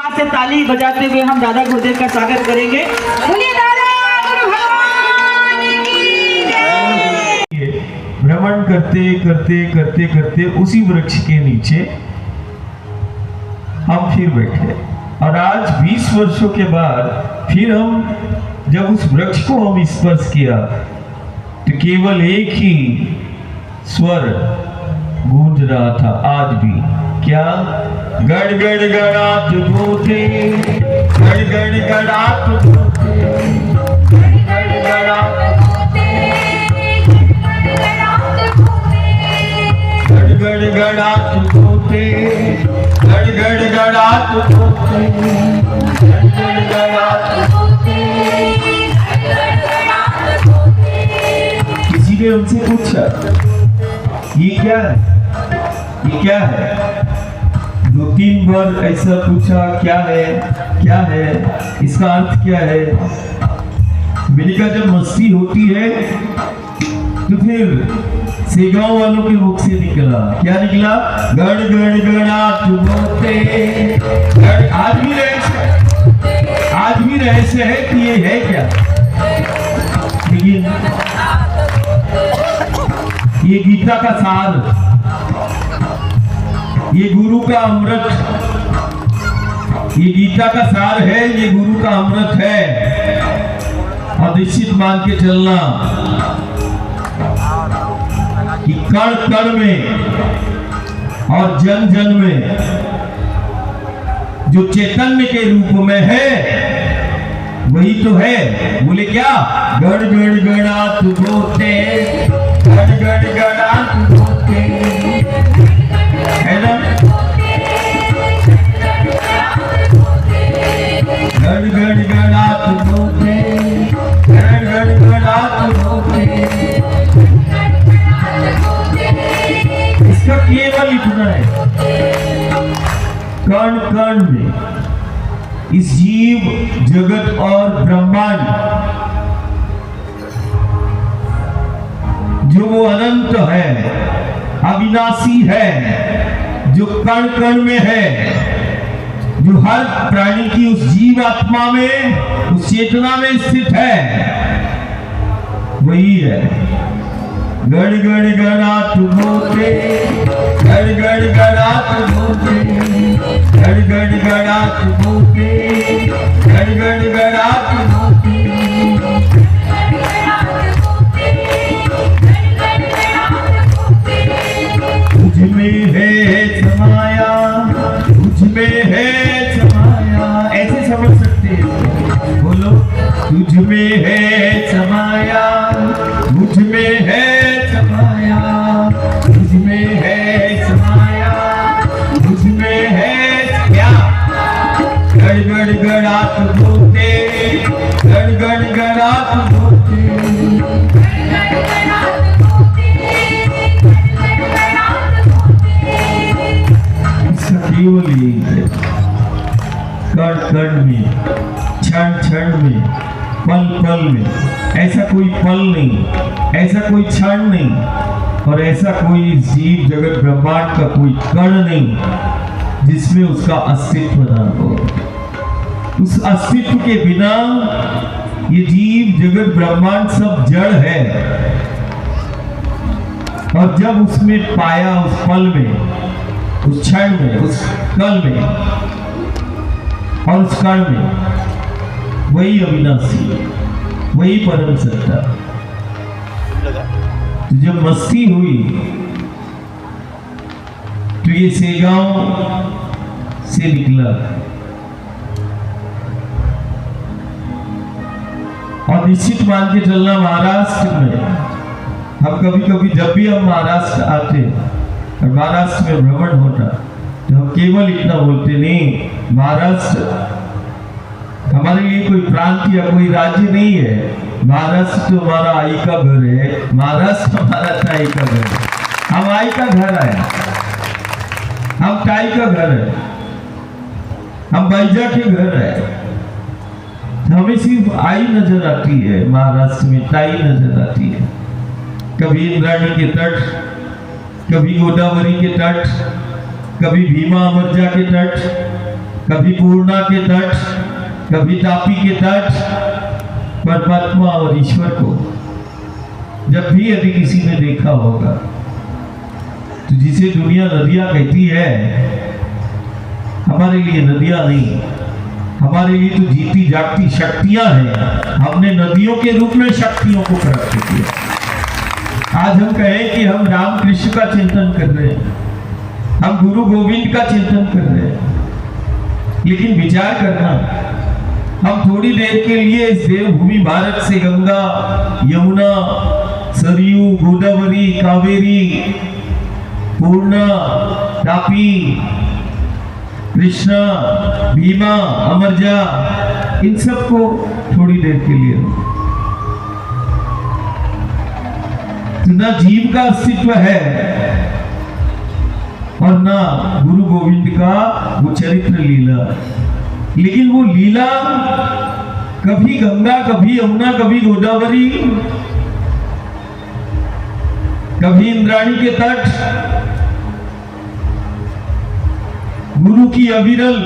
से ताली बजाते हुए हम दादा गुरुदेव का स्वागत करेंगे। बोलिए दादा गुरु भगवान की जय। भ्रमण करते करते करते करते उसी वृक्ष के नीचे हम फिर बैठे और आज 20 वर्षों के बाद फिर हम जब उस वृक्ष को हम स्पर्श किया तो केवल एक ही स्वर गूंज रहा था आज भी। क्या? गड़ गड़ गड़ात बोते, गड़ गड़ गड़ात बोते, गड़ गड़ गड़ात बोते, गड़ गड़ गड़ात बोते, गड़ गड़ गड़ात बोते, गड़ गड़ गड़ात बोते। किसी ने उनसे पूछा ये क्या है, ये क्या है? 2-3 बार ऐसा पूछा क्या है, क्या है, इसका अर्थ क्या है। मैंने कहा जब मस्ती होती है तो फिर सेगांव वालों के मुख से निकला, क्या निकला? गड़ गड़ गड़ात बोते। आज भी रहस्य है कि ये है क्या। लेकिन ये गीता का सार, ये गुरु का अमृत, ये गीता का सार है, ये गुरु का अमृत है। और निश्चित मान के चलना कि कण कण में और जन जन में जो चैतन्य के रूप में है वही तो है। बोले क्या? गड़ गड़ गड़ात बोते, गड़ गड़ गड़ात बोते, है ना? गड़ गड़ गड़ात बोते, गड़ गड़ गड़ात बोते। इसका केवल इतना है, कण कण में इस जीव जगत और ब्रह्मांड जो वो अनंत है, अविनाशी है, जो कण कण में है, जो हर प्राणी की उस जीव आत्मा में, उस चेतना में स्थित है, वही है। गड़ गड़ गड़ात बोते, गड़ गड़ गड़ात बोते, गड़ गड़ गड़ात बोते, गड़ गड़ गड़ात बोते। तुझ में है समाया, तुझ में है समाया, ऐसे समझ सकते हैं। बोलो, तुझ में है समाया, मुझ में है समाया, तुझ में है समाया, मुझ में है क्या? गड़ गड़ गड़ात बोते, गड़ गड़ गड़ात बोते। केवल यही है, कण कण में, क्षण क्षण में, पल पल में। ऐसा कोई पल नहीं, ऐसा कोई क्षण नहीं, और ऐसा कोई जीव जगत ब्रह्मांड का कोई कण नहीं जिसमें उसका अस्तित्व ना हो। उस अस्तित्व के बिना ये जीव जगत ब्रह्मांड सब जड़ है। और जब उसमें पाया, उस पल में, उस क्षण में, उस कल में और उस कण में, वही अविनाशी है, वही परम सत्ता। तो जब मस्ती हुई तो ये सेगांव से निकला। और निश्चित मान के चलना, महाराष्ट्र में हम कभी कभी जब भी हम महाराष्ट्र आते और महाराष्ट्र में भ्रमण होता तो हम केवल इतना बोलते, नहीं, महाराष्ट्र हमारे लिए कोई प्रांत या कोई राज्य नहीं है। महाराष्ट्र तो हमारा आई का घर है, महाराष्ट्र हमारा ताई का घर है। हम आई का घर है, हम ताई का घर है, हम बैजा के घर है। हमें सिर्फ आई नजर आती है, महाराष्ट्र में ताई नजर आती है। कभी इंद्राणी के तट, कभी गोदावरी के तट, कभी भीमा अमरजा के तट, कभी पूर्णा के तट, कभी तापी के तट, परमात्मा और ईश्वर को जब भी यदि किसी ने देखा होगा तो जिसे दुनिया नदियां कहती है, हमारे लिए नदियां नहीं, हमारे लिए तो जीती जागती शक्तियां हैं। हमने नदियों के रूप में शक्तियों को प्राप्त किया। आज हम कहें कि हम राम कृष्ण का चिंतन कर रहे हैं, हम गुरु गोविंद का चिंतन कर रहे हैं, लेकिन विचार करना, हम थोड़ी देर के लिए इस देवभूमि भारत से गंगा, यमुना, सरयू, गोदावरी, कावेरी, पूर्णा, तापी, कृष्णा, भीमा, अमरजा, इन सबको थोड़ी देर के लिए तो ना जीव का अस्तित्व है और ना गुरु गोविंद का वो चरित्र लीला, लेकिन वो लीला कभी गंगा, कभी यमुना, कभी गोदावरी, कभी इंद्राणी के तट, गुरु की अविरल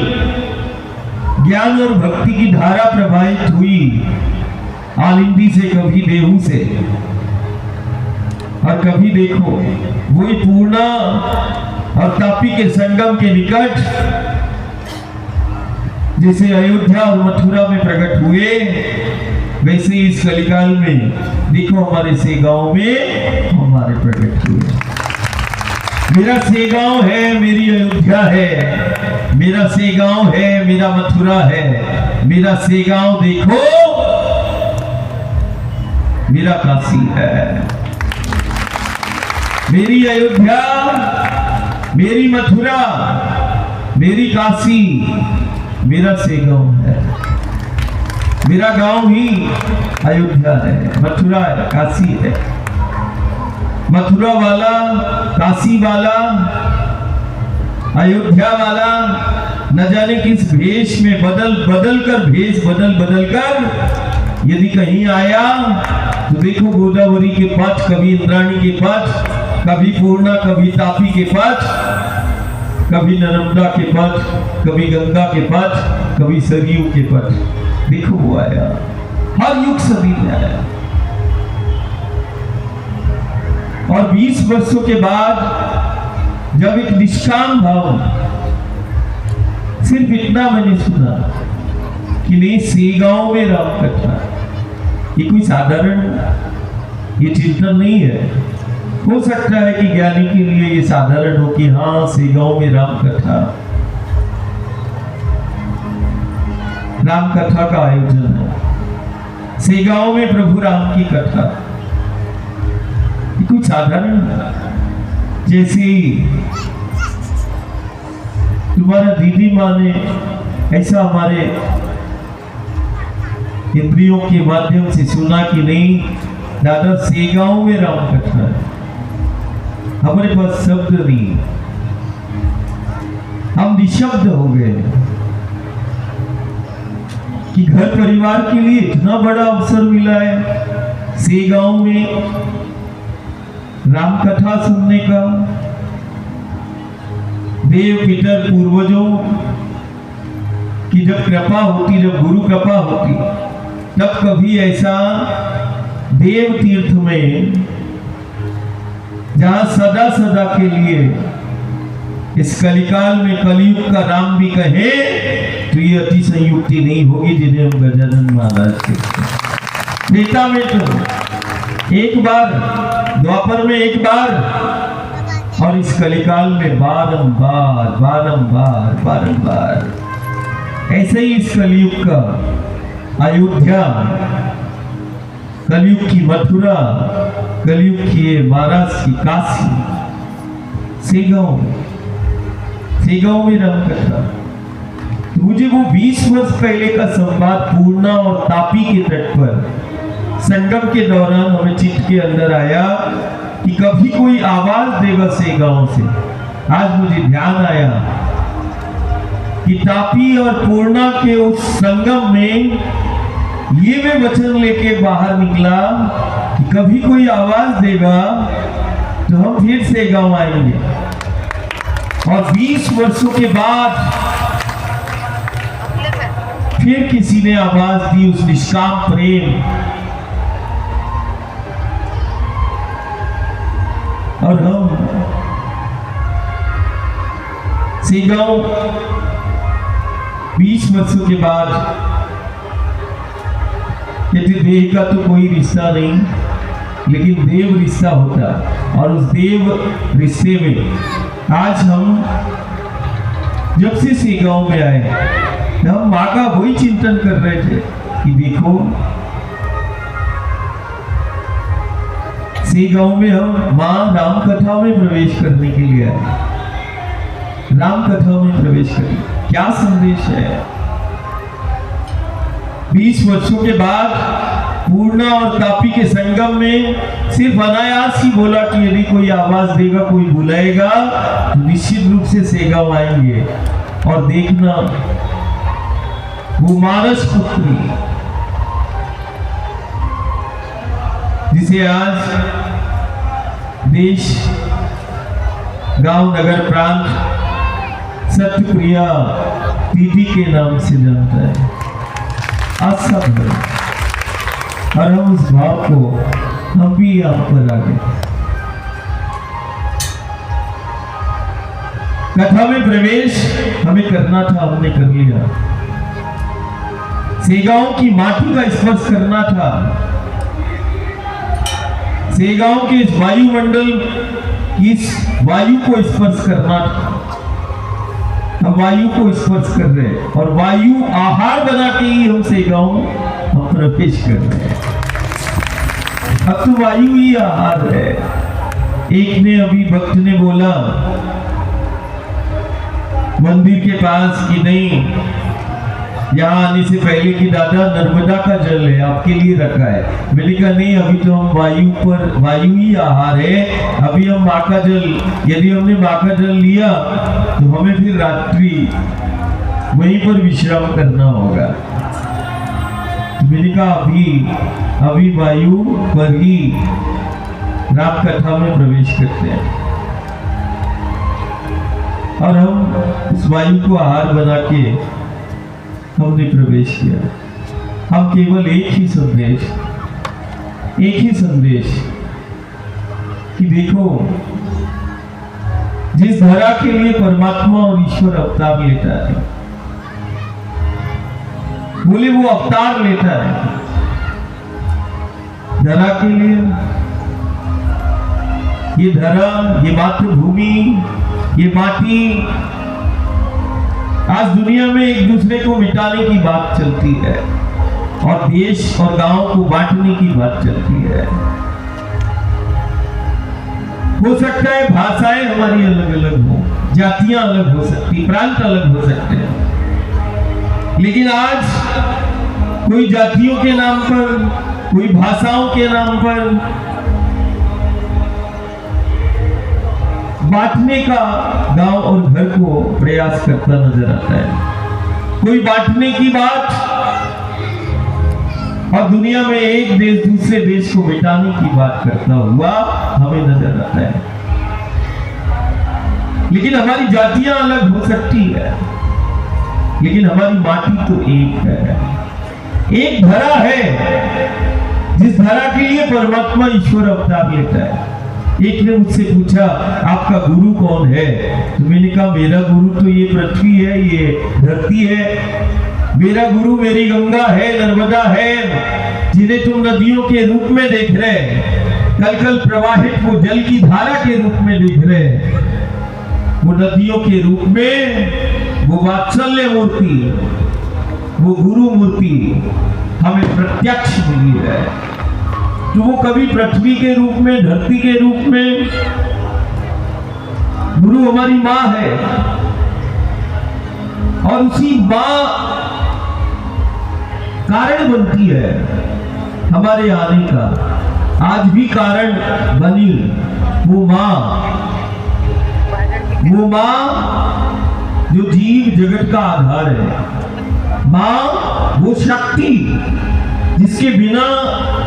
ज्ञान और भक्ति की धारा प्रवाहित हुई आलिंदी से, कभी देहू से, और कभी देखो वही पूर्णा और तापी के संगम के निकट जैसे अयोध्या और मथुरा में प्रकट हुए, वैसे इस कलिकाल में देखो हमारे से गांव में हमारे प्रकट हुए। मेरा से गांव है, मेरी अयोध्या है, मेरा से गांव है, मेरा मथुरा है, मेरा से गांव देखो मेरा काशी है, मेरी अयोध्या, मेरी मथुरा, मेरी काशी, मेरा से गांव है। मेरा गांव ही अयोध्या है, मथुरा है, काशी है। मथुरा वाला, काशी वाला, अयोध्या वाला न जाने किस भेष में बदल कर, भेष बदल कर यदि कहीं आया तो देखो गोदावरी के पथ, कभी इंद्राणी के पथ, कभी पूर्णा, कभी तापी के पथ, कभी नर्मदा के पथ, कभी गंगा के पथ, कभी सरयू के पथ, देखो वो आया, हर युग सदी में आया। और 20 वर्षों के बाद जब एक निष्काम भाव, सिर्फ इतना मैंने सुना कि नहीं, सेगांव में राम कथा, ये कोई साधारण ये चिंतन नहीं है। हो सकता है कि ज्ञानी के लिए ये साधारण हो कि हाँ सेगांव में राम कथा, राम कथा का आयोजन है, सेगांव में प्रभु राम की कथा, कुछ साधारण जैसे तुम्हारा दीदी माँ ने ऐसा हमारे इंद्रियों के माध्यम से सुना कि नहीं दादा सेगांव में राम कथा है, हमारे पास शब्द नहीं, हम निशब्द हो गए कि घर परिवार के लिए इतना बड़ा अवसर मिला है सेगांव में राम कथा सुनने का। देव पितर पूर्वजों की जब कृपा होती, जब गुरु कृपा होती, तब कभी ऐसा देव तीर्थ में जहां सदा सदा के लिए इस कलिकाल में कलयुग का राम भी कहे तो ये अति संयुक्ति नहीं होगी जिन्हें हम गजानन महाराज कहते। नेता में तो एक बार, द्वापर में एक बार, और इस कलिकाल में बारंबार बारंबार बारंबार। ऐसे ही इस कलयुग का अयोध्या, कलयुग की मथुरा, कलयुग की महाराष्ट्र की काशी, सेगांव में राम कथा। तो मुझे वो 20 वर्ष पहले का संवाद पूर्णा और तापी के तट पर संगम के दौरान हमें चित्त के अंदर आया कि कभी कोई आवाज देगा सेगांव से। आज मुझे ध्यान आया कि तापी और पूर्णा के उस संगम में ये मैं वचन लेके बाहर निकला कि कभी कोई आवाज देगा तो हम फिर सेगांव आएंगे। और 20 वर्षों के बाद फिर किसी ने आवाज दी उस निष्काम प्रेम, और हम सेगांव 20 वर्षों के बाद कहते देह का तो कोई रिश्ता नहीं, लेकिन देव रिश्ता होता, और उस देव रिश्ते में आज हम जब से सेगांव में आए, हम माँ का वही चिंतन कर रहे थे कि देखो सेगांव में हम माँ राम कथा में प्रवेश करने के लिए आए, राम कथा में प्रवेश करें। क्या संदेश है? 20 वर्षों के बाद पूर्णा और तापी के संगम में सिर्फ अनायास ही बोला कि यदि कोई आवाज देगा, कोई बुलाएगा, तो निश्चित रूप से सेगांव आएंगे। और देखना वो मानस पुत्री जिसे आज देश, गांव, नगर, प्रांत सत्यप्रिया दीदी के नाम से जानता है, असंभव, और हम उस भाव को हम भी यहाँ पर आ गए। कथा में प्रवेश हमें करना था, हमने कर लिया। सेगांव की माटी का स्पर्श करना था, सेगांव के इस वायुमंडल की इस वायु को स्पर्श करना था। हम वायु को स्पर्श कर रहे हैं, और वायु आहार बना के ही हम सेगांव हम प्रवेश कर रहे हैं। अब तो वायु ही आहार है। एक ने अभी भक्त ने बोला मंदिर के पास कि नहीं, यहाँ आने से पहले कि दादा नर्मदा का जल है आपके लिए रखा है। मैंने कहा नहीं, अभी तो हम वायु ही आहार है। अभी हम माँ का जल, यदि हमने माँ का जल लिया तो हमें फिर रात्रि वहीं पर विश्राम करना होगा। मैंने कहा अभी वायु पर ही राम कथा में प्रवेश करते हैं, और हम उस वायु को आहार बना के हमने प्रवेश किया। हम केवल एक ही संदेश कि देखो, जिस धरा के लिए परमात्मा और ईश्वर अवतार लेता है, बोले वो अवतार लेता है धरा के लिए। ये धरा, ये मातृभूमि, ये माटी, आज दुनिया में एक दूसरे को मिटाने की बात चलती है, और देश और गांव को बांटने की बात चलती है। हो सकता है भाषाएं हमारी अलग अलग हो, जातियां अलग हो सकती, प्रांत अलग हो सकते हैं, लेकिन आज कोई जातियों के नाम पर, कोई भाषाओं के नाम पर बांटने का गांव और घर को प्रयास करता नजर आता है। कोई बांटने की बात, और दुनिया में एक देश दूसरे देश को मिटाने की बात करता हुआ हमें नजर आता है। लेकिन हमारी जातियां अलग हो सकती है, लेकिन हमारी माटी तो एक है। एक धरा है, जिस धरा के लिए परमात्मा ईश्वर अवतार लेता है। एक ने मुझसे पूछा आपका गुरु कौन है? तो मैंने कहा मेरा गुरु तो ये पृथ्वी है, ये धरती है। मेरा गुरु मेरी गंगा है, नर्मदा है, जिन्हें तुम नदियों के रूप में देख रहे, कल कल प्रवाहित वो जल की धारा के रूप में देख रहे, वो नदियों के रूप में वो वात्सल्य मूर्ति, वो गुरु मूर्ति हमें प्रत्यक्ष मिली है। तो वो कभी पृथ्वी के रूप में, धरती के रूप में, गुरु हमारी माँ है, और उसी माँ कारण बनती है हमारे आने का। आज भी कारण बनी वो माँ जो जीव जगत का आधार है। माँ वो शक्ति जिसके बिना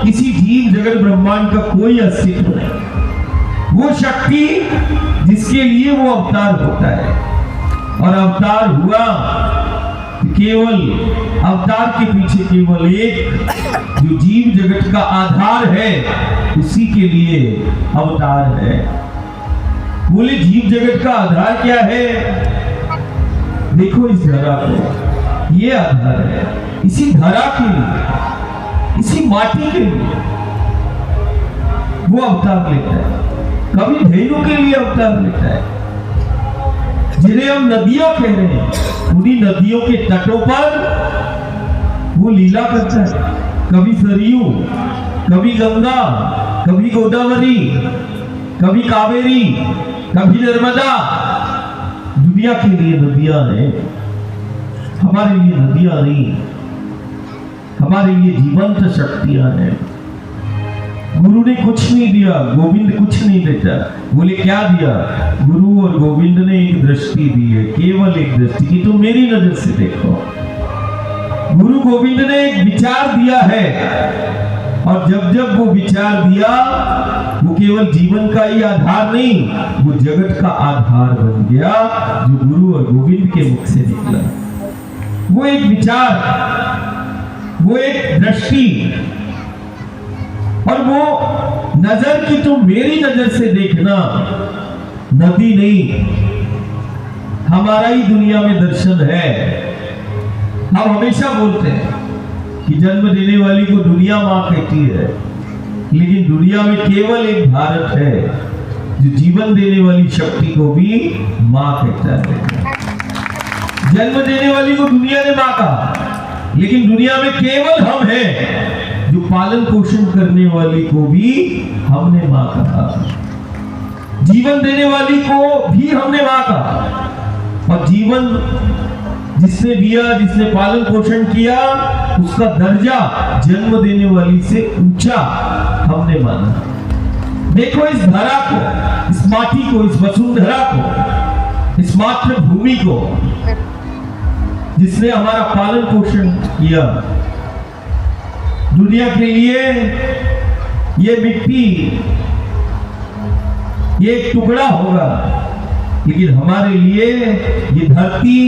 किसी जीव जगत ब्रह्मांड का कोई अस्तित्व नहीं। वो शक्ति जिसके लिए वो अवतार होता है, और अवतार हुआ केवल अवतार के पीछे केवल एक जो जीव जगत का आधार है उसी के लिए अवतार है। बोले जीव जगत का आधार क्या है? देखो इस धरा को, ये आधार है। इसी धरा के लिए, इसी माटी के लिए वो अवतार लेता है। कभी धेनु के लिए अवतार लेता है, जिन्हें हम नदियां कह रहे हैं, उन्हीं नदियों के तटों पर वो लीला करता है। कभी सरयू, कभी गंगा, कभी गोदावरी, कभी कावेरी, कभी नर्मदा। दुनिया के लिए नदियां हैं, हमारे लिए नदियां नहीं, हमारे लिए जीवंत शक्तियां हैं। गुरु ने कुछ नहीं दिया, गोविंद कुछ नहीं देता। बोले क्या दिया? गुरु और गोविंद ने एक दृष्टि दी है, केवल एक दृष्टि की, तुम मेरी नजर से देखो। गुरु गोविंद ने एक विचार दिया है, और जब जब वो विचार दिया, वो केवल जीवन का ही आधार नहीं, वो जगत का आधार बन गया, जो गुरु और गोविंद के मुख से निकला। वो एक विचार, वो एक दृष्टि, और वो नजर की तुम मेरी नजर से देखना। नदी नहीं, हमारा ही दुनिया में दर्शन है। हम हमेशा बोलते हैं कि जन्म देने वाली को दुनिया मां कहती है, लेकिन दुनिया में केवल एक भारत है जो जीवन देने वाली शक्ति को भी मां कहता है। जन्म देने वाली को दुनिया ने मां कहा, लेकिन दुनिया में केवल हम हैं जो पालन पोषण करने वाली को भी हमने मां कहा, जीवन देने वाली को भी हमने मां कहा। और जीवन जिसने दिया, जिसने पालन पोषण किया, उसका दर्जा जन्म देने वाली से ऊंचा हमने माना। देखो इस धरा को, इस माटी को, इस वसुंधरा को, इस मातृभूमि को, जिसने हमारा पालन पोषण किया। दुनिया के लिए ये मिट्टी, ये एक टुकड़ा होगा, लेकिन हमारे लिए ये धरती,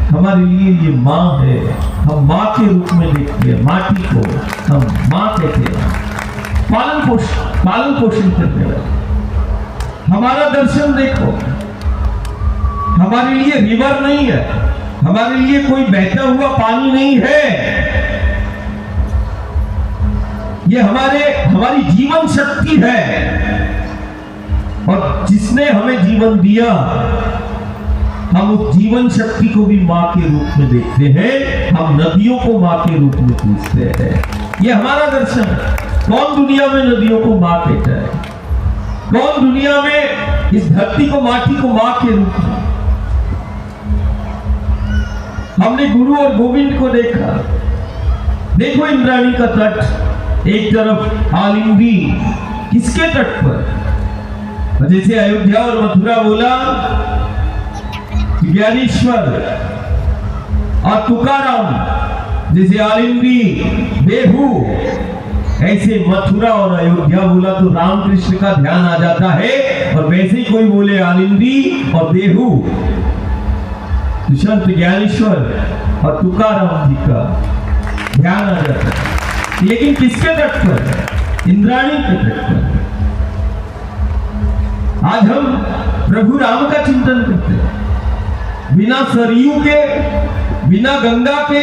हमारे लिए ये मां है। हम मां के रूप में देखते हैं माटी को, हम मां कहते हैं। पालन पोषण करने वाले। हमारा दर्शन देखो, हमारे लिए रिवर नहीं है, हमारे लिए कोई बहता हुआ पानी नहीं है। ये हमारी जीवन शक्ति है, और जिसने हमें जीवन दिया, हम उस जीवन शक्ति को भी मां के रूप में देखते हैं। हम नदियों को मां के रूप में पूछते हैं। ये हमारा दर्शन है। कौन दुनिया में नदियों को मां कहता है? कौन दुनिया में इस धरती को, माटी को मां के रूप में? हमने गुरु और गोविंद को देखा। देखो इंद्राणी का तट, एक तरफ आलिंदी, किसके तट पर? जैसे अयोध्या और मथुरा बोला, ज्ञानेश्वर और तुकाराम, जैसे आलिंदी, देहू, ऐसे मथुरा और अयोध्या बोला तो रामकृष्ण का ध्यान आ जाता है। और वैसे ही कोई बोले आलिंदी और देहू, तो संत ज्ञानेश्वर और तुकाराम जी का ध्यान आ जाता है। लेकिन किसके तट पर? इंद्राणी के तट पर। आज हम प्रभु राम का चिंतन करते हैं। बिना सरयू के, बिना गंगा के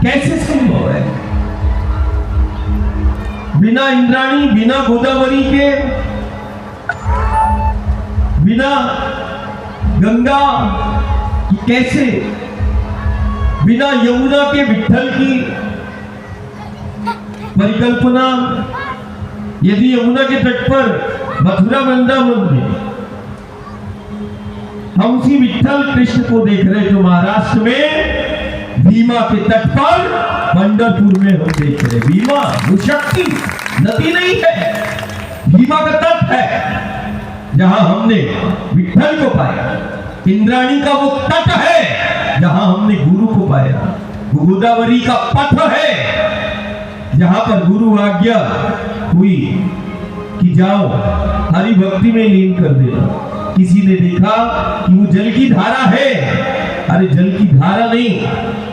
कैसे संभव है? बिना इंद्राणी, बिना गोदावरी के, बिना गंगा की कैसे, बिना यमुना के विट्ठल की परिकल्पना? यदि यमुना के तट पर मथुरा वृंदावन में हम उसी विट्ठल कृष्ण को देख रहे, जो महाराष्ट्र में भीमा के तट पर, पंढरपुर में हम देख रहे। भीमा वो शक्ति नदी नहीं है, भीमा का तट है जहां हमने विट्ठल को पाया। इंद्राणी का वो तट है जहां हमने गुरु को पाया। गोदावरी का पथ है जहां पर गुरु आज्ञा हुई कि जाओ हरि भक्ति में लीन कर देना। किसी ने देखा कि वो जल की धारा है, अरे जल की धारा नहीं,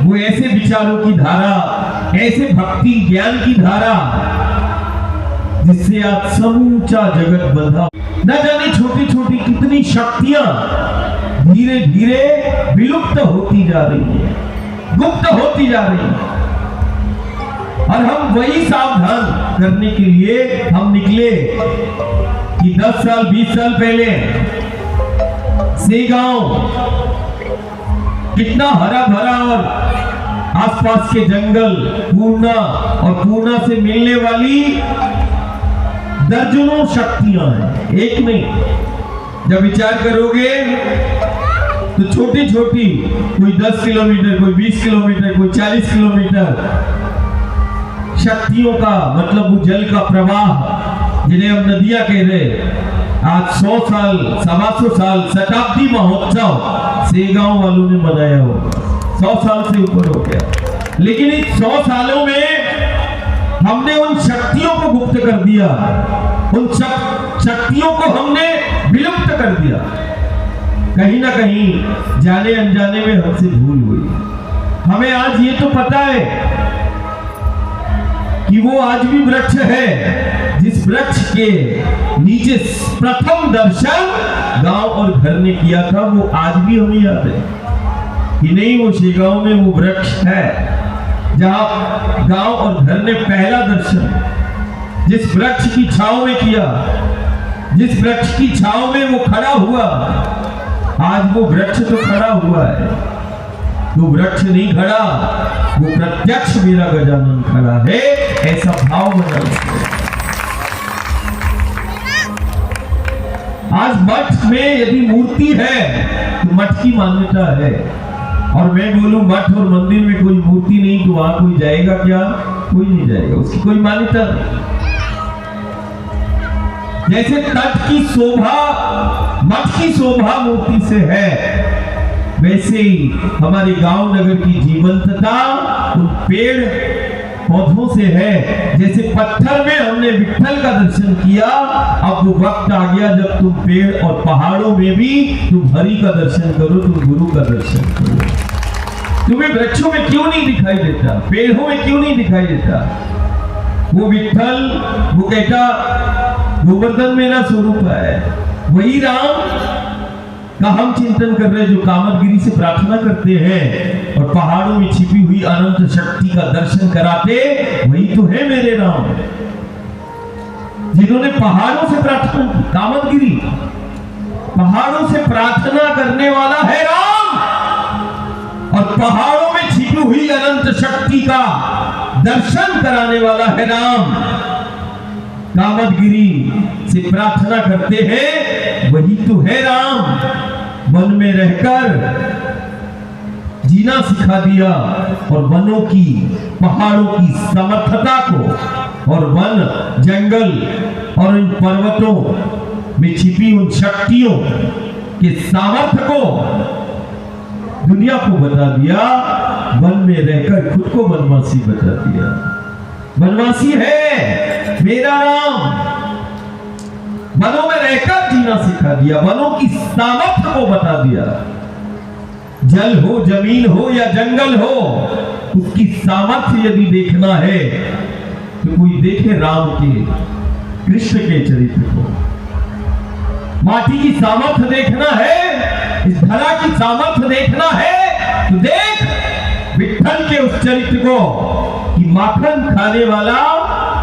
वो ऐसे विचारों की धारा, ऐसे भक्ति ज्ञान की धारा जिससे आज समूचा जगत बंधा। न जाने छोटी छोटी कितनी शक्तियां धीरे धीरे विलुप्त होती जा रही है, गुप्त होती जा रही है। और हम वही सावधान करने के लिए हम निकले कि 10 साल 20 साल पहले से गांव कितना हरा भरा और आसपास के जंगल, पूर्णा और पूर्णा से मिलने वाली दर्जनों शक्तियां हैं, एक नहीं। जब विचार करोगे तो छोटी छोटी, कोई 10 किलोमीटर, कोई 20 किलोमीटर, कोई 40 किलोमीटर शक्तियों का मतलब वो जल का प्रवाह जिन्हें हम नदियां कह रहे, आज 100 साल, 125 साल शताब्दी महोत्सव सेगांव वालों ने मनाया होगा, 100 साल से ऊपर हो गया। लेकिन इन 100 सालों में हमने उन शक्तियों को गुप्त कर दिया, उन शक्तियों को हमने विलुप्त कर दिया। कहीं ना कहीं जाने अनजाने में हमसे भूल हुई। हमें आज ये तो पता है कि वो आज भी वृक्ष है जिस वृक्ष के नीचे प्रथम दर्शन गांव और घर ने किया था, वो आज भी हमें याद है कि नहीं, वो शेगांव में वो वृक्ष है जहां गांव और घर ने पहला दर्शन जिस वृक्ष की छांव में किया, जिस वृक्ष की छांव में वो खड़ा हुआ, आज वो वृक्ष तो खड़ा हुआ है, वो वृक्ष नहीं खड़ा, वो प्रत्यक्ष मेरा गजानन खड़ा है, ऐसा भाव बना। आज मठ में यदि मूर्ति है तो मठ की मान्यता है, और मैं बोलूं मठ और मंदिर में कोई मूर्ति नहीं तो वहां कोई जाएगा क्या? कोई नहीं जाएगा, उसकी कोई मान्यता नहीं। जैसे तट की शोभा, मठ की शोभा मूर्ति से है, वैसे ही हमारे गांव नगर की जीवंतता उन पेड़ पौधों से है। जैसे पत्थर में हमने विट्ठल का दर्शन किया, अब वो वक्त आ गया जब तुम पेड़ और पहाड़ों में भी तुम हरि का दर्शन करो, तुम गुरु का दर्शन करो। तुम्हें वृक्षों में क्यों नहीं दिखाई देता, पेड़ों में क्यों नहीं दिखाई देता? वो विट्ठल, वो कहता गोवर्धन मेरा स्वरूप है, वही राम का हम चिंतन कर रहे हैं जो कामदगिरी से प्रार्थना करते हैं और पहाड़ों में छिपी हुई अनंत शक्ति का दर्शन कराते, वही तो है मेरे राम, जिन्होंने पहाड़ों से प्रार्थना की। कामदगिरी पहाड़ों से प्रार्थना करने वाला है राम, और पहाड़ों में छिपी हुई अनंत शक्ति का दर्शन कराने वाला है राम। कामदगिरी से प्रार्थना करते हैं, वही तो है राम। वन में रहकर जीना सिखा दिया और वनों की, पहाड़ों की समर्थता को, और वन, जंगल और इन पर्वतों में छिपी उन शक्तियों के सामर्थ्य को दुनिया को बता दिया। वन में रहकर खुद को वनवासी बता दिया। वनवासी है मेरा राम, वनों में रहकर जीना सिखा दिया, वनों की सामर्थ्य को बता दिया। जल हो, जमीन हो या जंगल हो, उसकी सामर्थ्य यदि देखना है तो कोई देखे राम के, कृष्ण के चरित्र को। माटी की सामर्थ्य देखना है, इस धरा की सामर्थ्य देखना है तो देख विट्ठल के उस चरित्र को कि माखन खाने वाला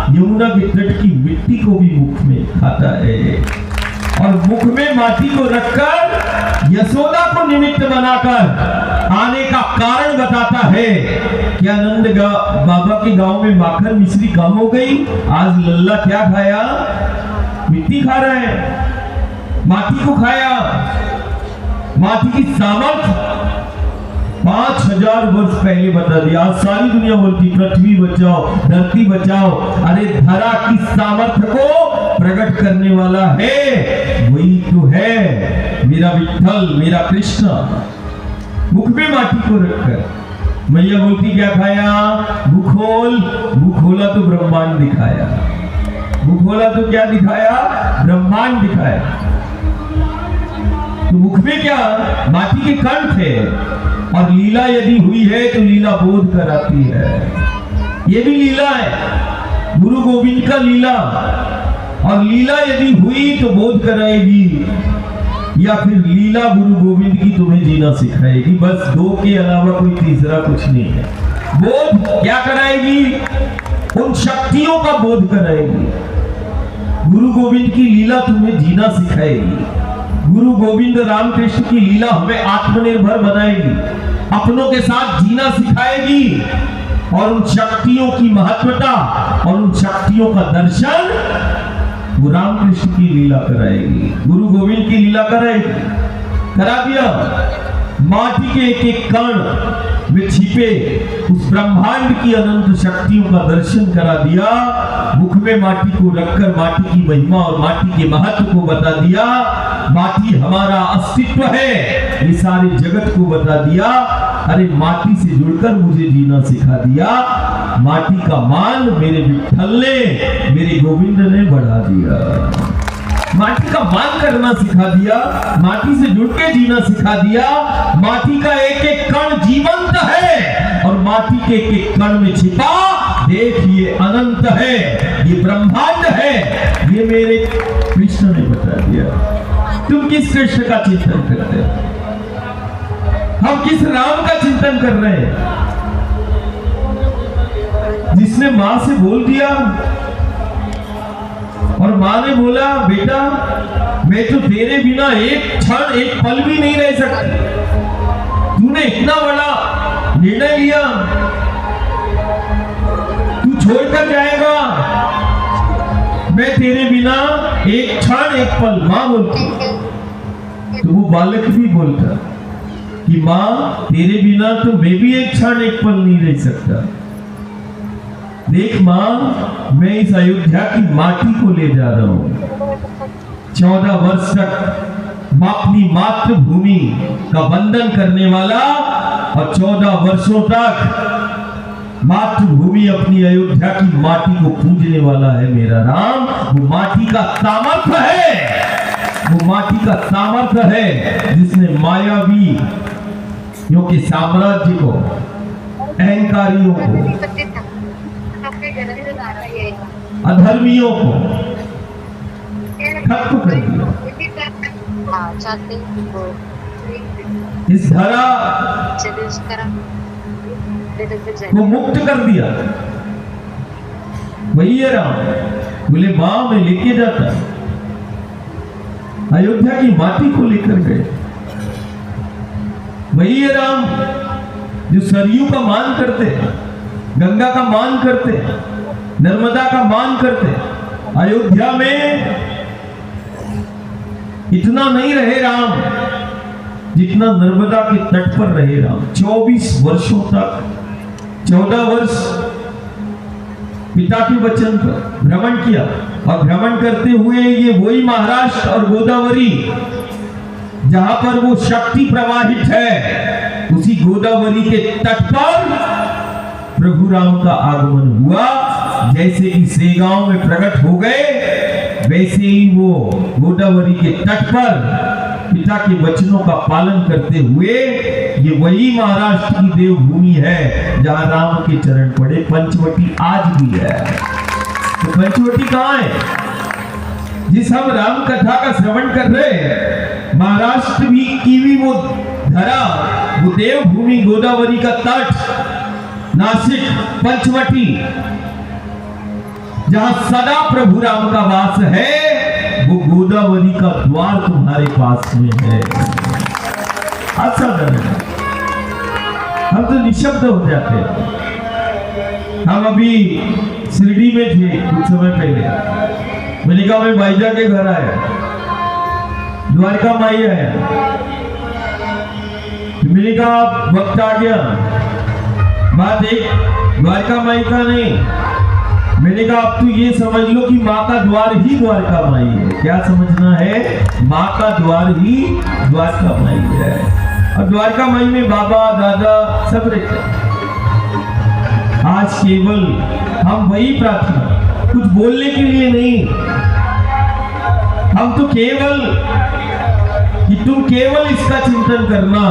यमुना के तट की मिट्टी को भी मुख में खाता है, और मुख में माटी को रखकर यशोदा को निमित्त बनाकर आने का कारण बताता है। क्या नंद बाबा के गांव में माखन मिश्री कम हो गई? आज लल्ला क्या खाया? मिट्टी खा रहा है, माटी को खाया। माटी की सामर्थ्य 5000 वर्ष पहले बता दिया। आज सारी दुनिया बोलती पृथ्वी बचाओ, धरती बचाओ। अरे धरा की सामर्थ्य को प्रकट करने वाला है, वही तो है मेरा विट्ठल, मेरा कृष्ण। मुख में माटी को रखकर मैया बोलती क्या खाया? मुख खोल। मुख खोला तो ब्रह्मांड दिखाया। मुख खोला तो क्या दिखाया? ब्रह्मांड दिखाया। तो मुख में क्या माटी के कण थे, और लीला यदि हुई है तो लीला बोध कराती है। ये भी लीला है, गुरु गोविंद का लीला। और लीला यदि हुई तो बोध कराएगी, या फिर लीला गुरु गोविंद की तुम्हें जीना सिखाएगी। बस दो के अलावा कोई तीसरा कुछ नहीं है। बोध क्या कराएगी? उन शक्तियों का बोध कराएगी। गुरु गोविंद की लीला तुम्हें जीना सिखाएगी। गुरु गोविंद रामकृष्ण की लीला हमें आत्मनिर्भर बनाएगी, अपनों के साथ जीना सिखाएगी, और उन शक्तियों की महत्वता और उन शक्तियों का दर्शन वो रामकृष्ण की लीला कराएगी, गुरु गोविंद की लीला कराएगी। करा दिया। माटी के एक एक कण में छिपे उस ब्रह्मांड की अनंत शक्तियों का दर्शन करा दिया। मुख में माटी को रखकर माटी की महिमा और माटी के महत्व को बता दिया। माटी हमारा अस्तित्व है, ये सारे जगत को बता दिया। अरे माटी से जुड़कर मुझे जीना सिखा दिया। माटी का मान मेरे विठ्ठल ने, मेरे गोविंद ने बढ़ा दिया। माटी का मान करना सिखा दिया, माटी से जुड़ के जीना सिखा दिया। माटी का एक एक कण जीवंत है, और माटी के एक एक कण में छिपा देखिए अनंत है, ये ब्रह्मांड है। ये मेरे कृष्ण ने बता दिया। तुम किस कृष्ण का चिंतन करते हो? हम किस राम का चिंतन कर रहे हैं? जिसने मां से बोल दिया, और मां ने बोला बेटा मैं तो तेरे बिना एक क्षण एक पल भी नहीं रह सकती। तूने इतना बड़ा निर्णय लिया, तू छोड़कर जाएगा, मैं तेरे बिना एक क्षण एक पल। मां बोलती, तो वो बालक भी बोलता कि मां तेरे बिना तो मैं भी एक क्षण एक पल नहीं रह सकता। देख मां, मैं इस अयोध्या की माटी को ले जा रहा हूं। 14 वर्ष तक अपनी मातृभूमि का वंदन करने वाला, और 14 वर्षों तक मातृभूमि अपनी अयोध्या की माटी को पूजने वाला है मेरा राम। वो माटी का सामर्थ्य है, वो माटी का सामर्थ्य है जिसने मायावी के साम्राज्य को, अहंकारियों को, अधर्मियों को खत्म कर दिया। इस धरा को मुक्त कर दिया। वही है राम। बोले मां मैं लेके जाता, अयोध्या की माटी को लेकर गए। वही है राम जो सरयू का मान करते, गंगा का मान करते, नर्मदा का मान करते। अयोध्या में इतना नहीं रहे राम जितना नर्मदा के तट पर रहे राम। 24 वर्षों तक, 14 वर्ष पिता के वचन पर भ्रमण किया, और भ्रमण करते हुए ये वही महाराष्ट्र और गोदावरी जहां पर वो शक्ति प्रवाहित है, उसी गोदावरी के तट पर प्रभु राम का आगमन हुआ। जैसे कि सेगांव में प्रकट हो गए, वैसे ही वो गोदावरी के तट पर पिता के वचनों का पालन करते हुए, ये वही महाराष्ट्र की देवभूमि है जहां राम के चरण पड़े। पंचवटी आज भी है। तो पंचवटी कहां है? जिस हम राम कथा का श्रवण कर रहे हैं, महाराष्ट्र की भी वो धरा, वो देवभूमि, गोदावरी का तट, नासिक, पंचवटी, जहां सदा प्रभु राम का वास है, वो गोदावरी का द्वार तुम्हारे पास में है। असाधारण, हम तो निशब्द हो जाते हैं। हम अभी शिरडी में थे कुछ समय पहले। मैंने कहा मैं भाईजा के घर आया, द्वारका माई आया। मैंने कहा वक्त आ गया, बात एक द्वारका माई का नहीं। मैंने कहा अब तो ये समझ लो कि माँ का द्वार ही द्वारका माई है। क्या समझना है? माँ का द्वार ही द्वारका माई है। और द्वारका माई में बाबा दादा सब रहते हैं। आज केवल हम वही प्रार्थना, कुछ बोलने के लिए नहीं, हम तो केवल कि तुम केवल इसका चिंतन करना,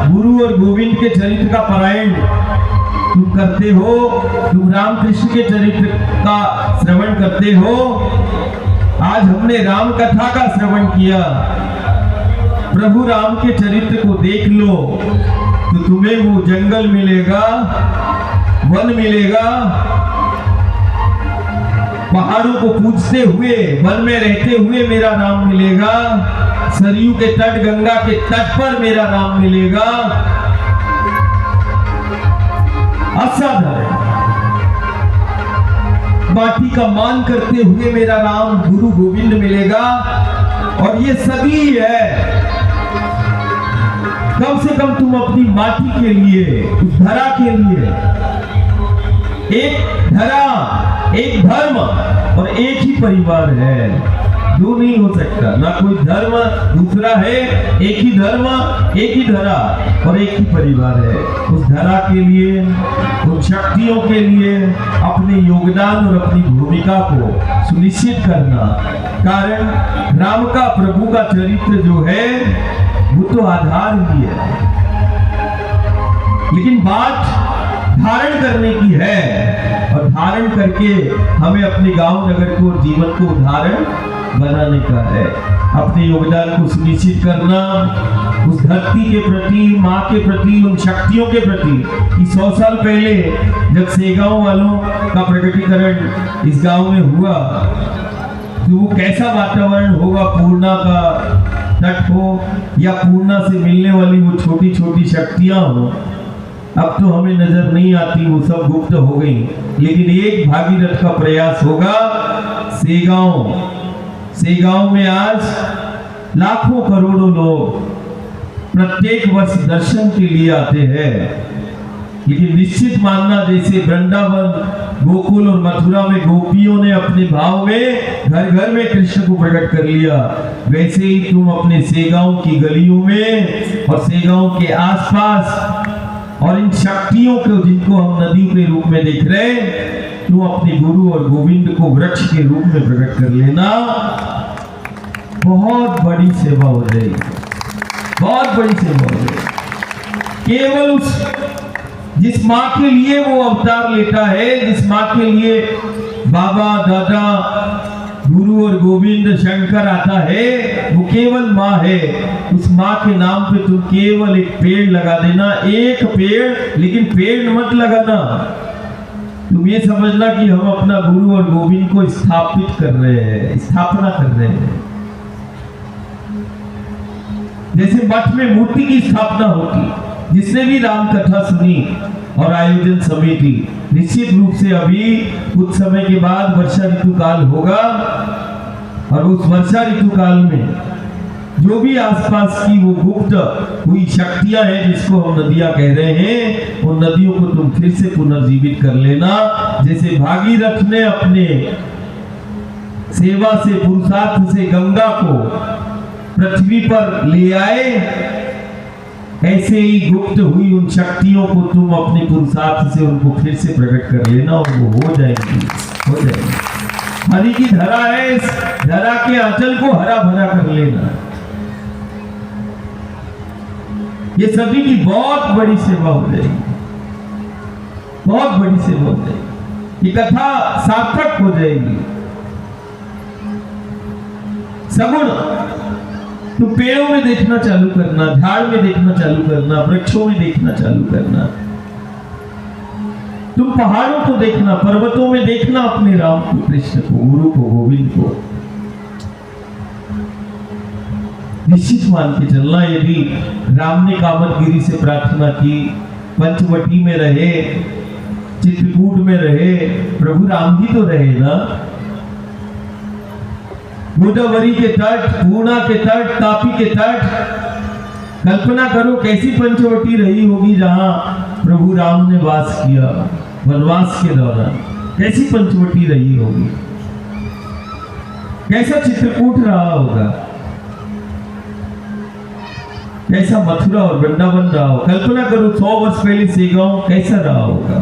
गुरु और गोविंद के चरित्र का पारायण तुम करते हो, तुम रामकृष्ण के चरित्र का श्रवण करते हो। आज हमने राम कथा का श्रवण किया, प्रभु राम के चरित्र को देख लो तो तुम्हें वो जंगल मिलेगा, वन मिलेगा, पहाड़ों को पूजते हुए वन में रहते हुए मेरा नाम मिलेगा, सरयू के तट, गंगा के तट पर मेरा नाम मिलेगा। असाधारण माटी का मान करते हुए मेरा नाम गुरु गोविंद मिलेगा। और ये सभी है, कम से कम तुम अपनी माटी के लिए, उस धरा के लिए, एक धरा, एक धर्म और एक ही परिवार है, दो नहीं हो सकता, ना कोई धर्म दूसरा है, एक ही धर्म, एक ही धरा और एक ही परिवार है। उस धरा के लिए, उन शक्तियों के लिए अपने योगदान और अपनी भूमिका को सुनिश्चित करना। कारण राम का, प्रभु का चरित्र जो है वो तो आधार ही है, लेकिन बात धारण करने की है और धारण करके हमें अपने गांव नगर को, जीवन को उदाहरण बनाने का है। अपने योगदान को सुनिश्चित करना, उस धरती के प्रति, माँ के प्रति, उन शक्तियों के प्रति कि 100 साल पहले जब सेगांव वालों का प्रकटीकरण इस गांव में हुआ तो वो कैसा वातावरण होगा, पूर्णा का तट हो या पूर्णा से मिलने वाली वो छोटी छोटी शक्तियां हो, अब तो हमें नजर नहीं आती, वो सब गुप्त हो गई। लेकिन एक भागीरथ का प्रयास होगा। सेगांव में आज लाखों करोड़ों लोग प्रत्येक वर्ष दर्शन के लिए आते हैं, लेकिन निश्चित मानना जैसे वृंदावन, गोकुल और मथुरा में गोपियों ने अपने भाव में घर घर में कृष्ण को प्रकट कर लिया, वैसे ही तुम अपने सेगांव की गलियों में और सेगांव के आसपास और इन शक्तियों को, जिनको हम नदियों के रूप में देख रहे हैं, तुम अपने गुरु और गोविंद को वृक्ष के रूप में प्रकट कर लेना। बहुत बड़ी सेवा हो जाएगी, बहुत बड़ी सेवा हो जाएगी। केवल उस जिस माँ के लिए वो अवतार लेता है, जिस माँ के लिए बाबा, दादा, गुरु और गोविंद, शंकर आता है, वो केवल माँ है। उस माँ के नाम पे तुम केवल एक पेड़ लगा देना, एक पेड़, लेकिन पेड़ मत लगाना। तुम ये समझना कि हम अपना गुरु और गोविंद को स्थापित कर रहे हैं, स्थापना कर रहे हैं। जैसे मठ में मूर्ति की स्थापना होती, जिसने भी राम कथा सुनी और आयोजन समिति, निश्चित रूप से अभी कुछ समय के बाद वर्षा ऋतु काल होगा और उस वर्षा ऋतु काल में जो भी आसपास की वो गुप्त हुई शक्तियां हैं, जिसको हम नदियां कह रहे हैं, उन नदियों को तुम फिर से पुनर्जीवित कर लेना। जैसे भागीरथ ने अपने सेवा से, पुरुषार्थ से गंगा को पृथ्वी पर ले आए, ऐसे ही गुप्त हुई उन शक्तियों को तुम अपने पुरुषार्थ से उनको फिर से प्रकट कर लेना और वो हो जाएंगी, हो जाएंगी। हरि की धरा है, इस धरा के आंचल को हरा भरा कर लेना। ये सभी की बहुत बड़ी सेवा हो जाएगी, बहुत बड़ी सेवा हो जाएगी। ये कथा सार्थक हो जाएगी। सगुण तुम पेड़ों में देखना चालू करना, झाड़ में देखना चालू करना, वृक्षों में देखना चालू करना। तुम पहाड़ों को देखना, पर्वतों में देखना अपने राम को, कृष्ण को, गुरु को, गोविंद को। निश्चित मान के चलना, यदि राम ने कामतगिरी से प्रार्थना की, पंचवटी में रहे, चित्रकूट में रहे, प्रभु राम भी तो रहे ना। गोदावरी के तट, पूर्णा के तट, तापी के तट, कल्पना करो कैसी पंचवटी रही होगी जहां प्रभु राम ने वास किया वनवास के दौरान। कैसी पंचवटी रही होगी, कैसा चित्रकूट रहा होगा, कैसा मथुरा और वृंदावन रहा हो। कल्पना करो 100 वर्ष पहले सेगांव कैसा रहा होगा,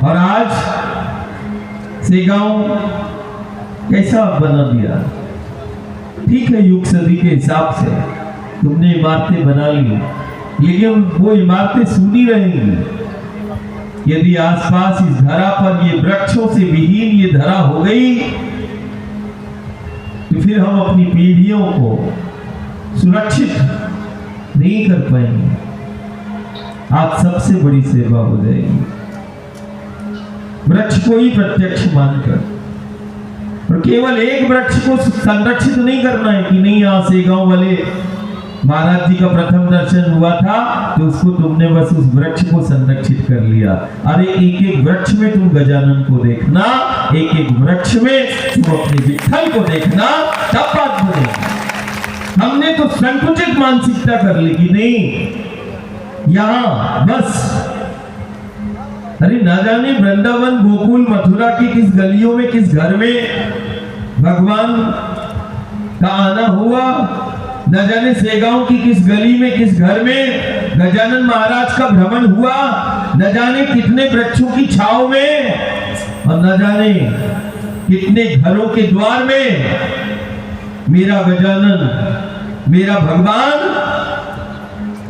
और आज सेगांव कैसा बना दिया। ठीक है, युग सदी के हिसाब से तुमने इमारतें बना ली, लेकिन वो इमारतें सूनी रहेंगी यदि आसपास इस धरा पर ये वृक्षों से विहीन ये धरा हो गई, तो फिर हम अपनी पीढ़ियों को सुरक्षित नहीं कर पाएंगे। आज सबसे बड़ी सेवा हो जाएगी वृक्ष को ही प्रत्यक्ष मानकर, और केवल एक वृक्ष को संरक्षित नहीं करना है कि नहीं यहाँ से गांव वाले महाराज जी का प्रथम दर्शन हुआ था तो उसको तुमने बस उस वृक्ष को संरक्षित कर लिया। अरे एक एक वृक्ष में तुम गजानन को देखना, एक एक वृक्ष में तुम अपने विठल को देखना, तब बात बनेगी। हमने तो संकुचित मानसिकता कर ली कि नहीं यहाँ बस, अरे ना जाने वृंदावन गोकुल मथुरा की किस गलियों में किस घर में भगवान का आना हुआ, न जाने सेगांव की किस गली में किस घर में गजानन महाराज का भ्रमण हुआ, न जाने कितने वृक्षों की छांव में और न जाने कितने घरों के द्वार में मेरा गजानन मेरा भगवान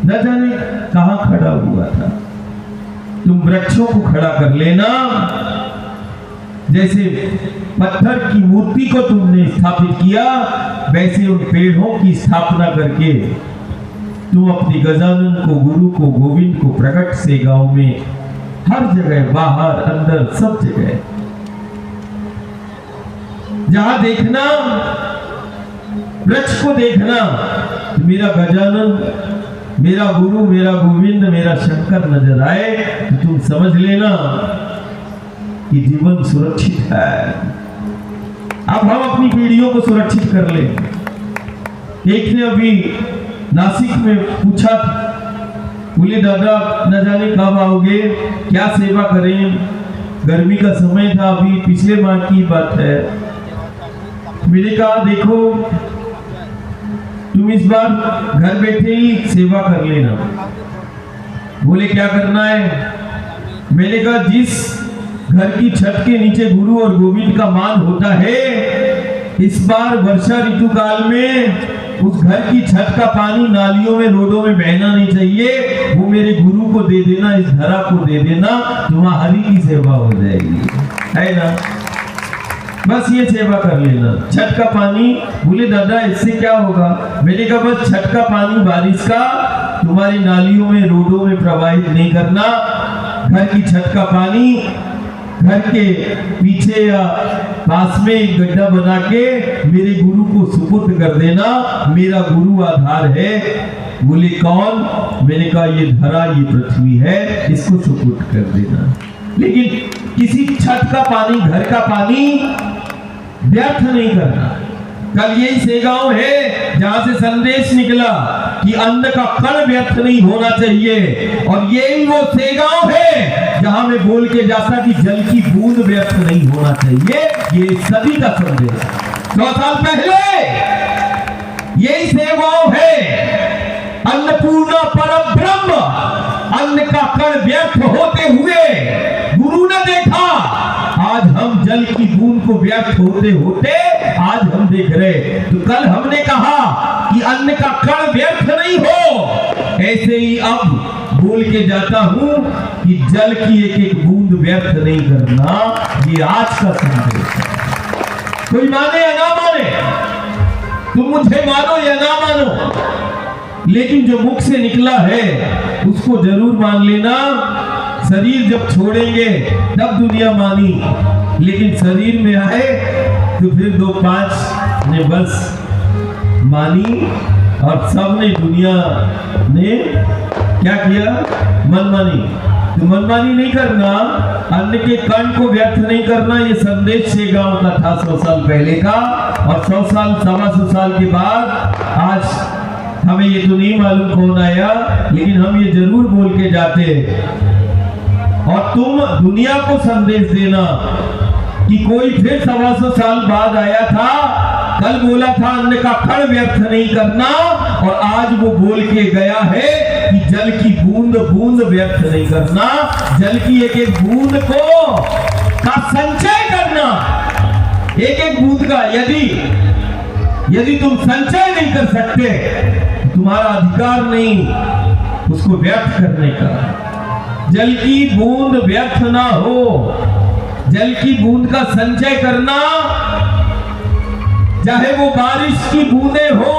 न जाने कहां खड़ा हुआ था। तुम वृक्षों को खड़ा कर लेना, जैसे पत्थर की मूर्ति को तुमने स्थापित किया वैसे उन पेड़ों की स्थापना करके तुम अपनी गजानन को, गुरु को, गोविंद को प्रकट से गांव में हर जगह, बाहर अंदर सब जगह जहां देखना वृक्ष को देखना, मेरा गजानन, मेरा गुरु, मेरा गोविंद, मेरा शंकर नजर आए तो तुम समझ लेना कि जीवन सुरक्षित है। अब हम अपनी पीढ़ियों को सुरक्षित कर ले। एक ने अभी नासिक में पूछा, बोले दादा न जाने कब आओगे, क्या सेवा करें, गर्मी का समय था, अभी पिछले माह की बात है। मैंने कहा देखो तुम इस बार घर बैठे ही सेवा कर लेना। बोले क्या करना है? मैंने कहा जिस घर की छत के नीचे गुरु और गोविंद का मान होता है, इस बार वर्षा ऋतु काल में उस घर की छत का पानी नालियों में, रोडों में बहना नहीं चाहिए, वो मेरे गुरु को दे देना, इस धरा को दे देना, तुम्हारी की सेवा हो जाएगी, है ना। बस ये सेवा कर लेना। छत का पानी, बोले दादा इससे क्या होगा? मैंने कहा बस छत का पानी बारिश का तुम्हारी नालियों में, रोडों में प्रवाहित नहीं करना। घर की छत का पानी घर के पीछे या पास में एक गड्ढा बना के मेरे गुरु को सुपुर्द कर देना, मेरा गुरु आधार है। बोले कौन? मैंने कहा ये धरा, ये पृथ्वी है, इसको सुपुर्द कर देना। लेकिन किसी छत का पानी, घर का पानी व्यर्थ नहीं करना। कल यही सेगांव है जहां से संदेश निकला कि अन्न का कण व्यर्थ नहीं होना चाहिए, और यही वो सेगांव है जहां मैं बोल के जाता कि जल की बूंद व्यर्थ नहीं होना चाहिए। ये सदी का संदेश 100 साल पहले यही सेगांव है। अन्नपूर्णा परम ब्रह्म, अन्न का कण व्यर्थ होते हुए गुरु ने देखा। आज हम जल की बूंद को व्यर्थ होते होते आज हम देख रहे। तो कल हमने कहा कि अन्न का कण व्यर्थ नहीं हो, ऐसे ही अब बोल के जाता हूं कि जल की एक एक बूंद व्यर्थ नहीं करना। ये आज का संदेश है। कोई माने या ना माने, तुम मुझे मानो या ना मानो, लेकिन जो मुख से निकला है उसको जरूर मान लेना। शरीर जब छोड़ेंगे तब दुनिया मानी, लेकिन शरीर में आए तो फिर 2-5 ने बस मानी, और सब ने, दुनिया ने क्या किया? मनमानी। तो मनमानी नहीं करना, अन्न के कण को व्यर्थ नहीं करना। ये संदेश सेगांव का था 100 साल पहले का, और 100 साल, 125 साल के बाद आज हमें ये तो नहीं मालूम कौन आया, लेकिन हम ये जरूर बोल के जाते। और तुम दुनिया को संदेश देना कि कोई फिर 125 साल बाद आया था, कल बोला था अन्न का कण व्यर्थ नहीं करना, और आज वो बोल के गया है कि जल की बूंद बूंद व्यर्थ नहीं करना। जल की एक एक बूंद को का संचय करना, एक एक बूंद का। यदि तुम संचय नहीं कर सकते तुम्हारा अधिकार नहीं उसको व्यर्थ करने का। जल की बूंद व्यर्थ ना हो, जल की बूंद का संचय करना, चाहे वो बारिश की बूंदें हो,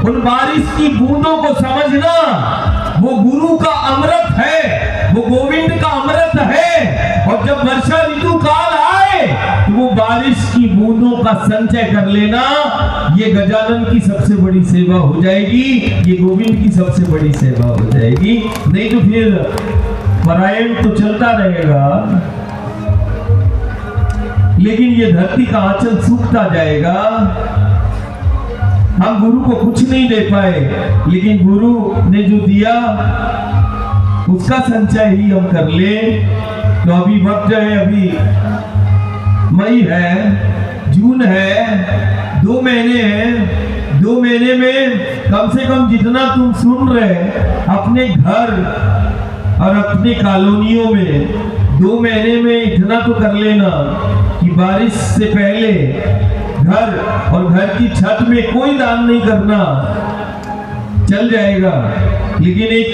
उन बारिश की बूंदों को समझना वो गुरु का अमृत है, वो गोविंद का अमृत है। और जब वर्षा ऋतु काल आए तो वो बारिश की बूंदों का संचय कर लेना, ये गजानन की सबसे बड़ी सेवा हो जाएगी, ये गोविंद की सबसे बड़ी सेवा हो जाएगी। नहीं तो फिर परायण तो चलता रहेगा, लेकिन ये धरती का आंचल सूखता जाएगा। हम गुरु को कुछ नहीं दे पाए, लेकिन गुरु ने जो दिया उसका संचय ही हम कर ले। तो अभी वक्त है, अभी मई है, जून है, 2 महीने हैं। 2 महीने में कम से कम जितना तुम सुन रहे अपने घर और अपने कॉलोनियों में, 2 महीने में इतना तो कर लेना कि बारिश से पहले घर और घर की छत में कोई दान नहीं करना, चल जाएगा। लेकिन एक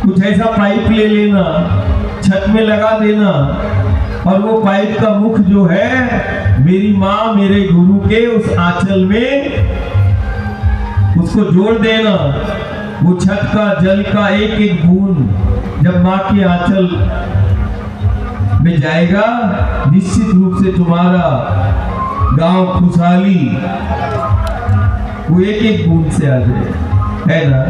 कुछ ऐसा पाइप ले लेना, छत में लगा देना, और वो पाइप का मुख जो है मेरी माँ मेरे गुरु के उस आंचल में उसको जोड़ देना। वो छत का जल का एक एक बूंद जब माँ के आंचल में जाएगा, निश्चित रूप से तुम्हारा गांव खुशहाली वो एक एक बूंद से आ जाए, है ना।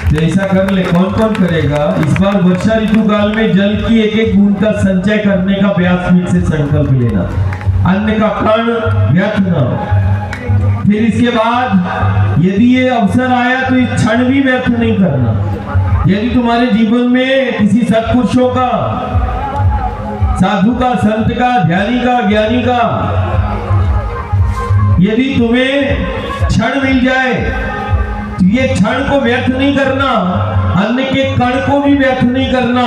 तो ऐसा कर ले। कौन कौन करेगा? इस बार वर्षा ऋतु काल में जल की एक एक बूंद का संचय करने का व्यासपीठ से संकल्प लेना, अन्न का कण व्यर्थ न हो। फिर इसके बाद यदि ये अवसर आया तो इस क्षण भी व्यर्थ नहीं करना। यदि तुम्हारे जीवन में किसी सत्पुरुषों का, साधु का, संत का, ध्यानी का, ज्ञानी का यदि तुम्हें क्षण मिल जाए तो ये क्षण को व्यर्थ नहीं करना, अन्न के कण को भी व्यर्थ नहीं करना।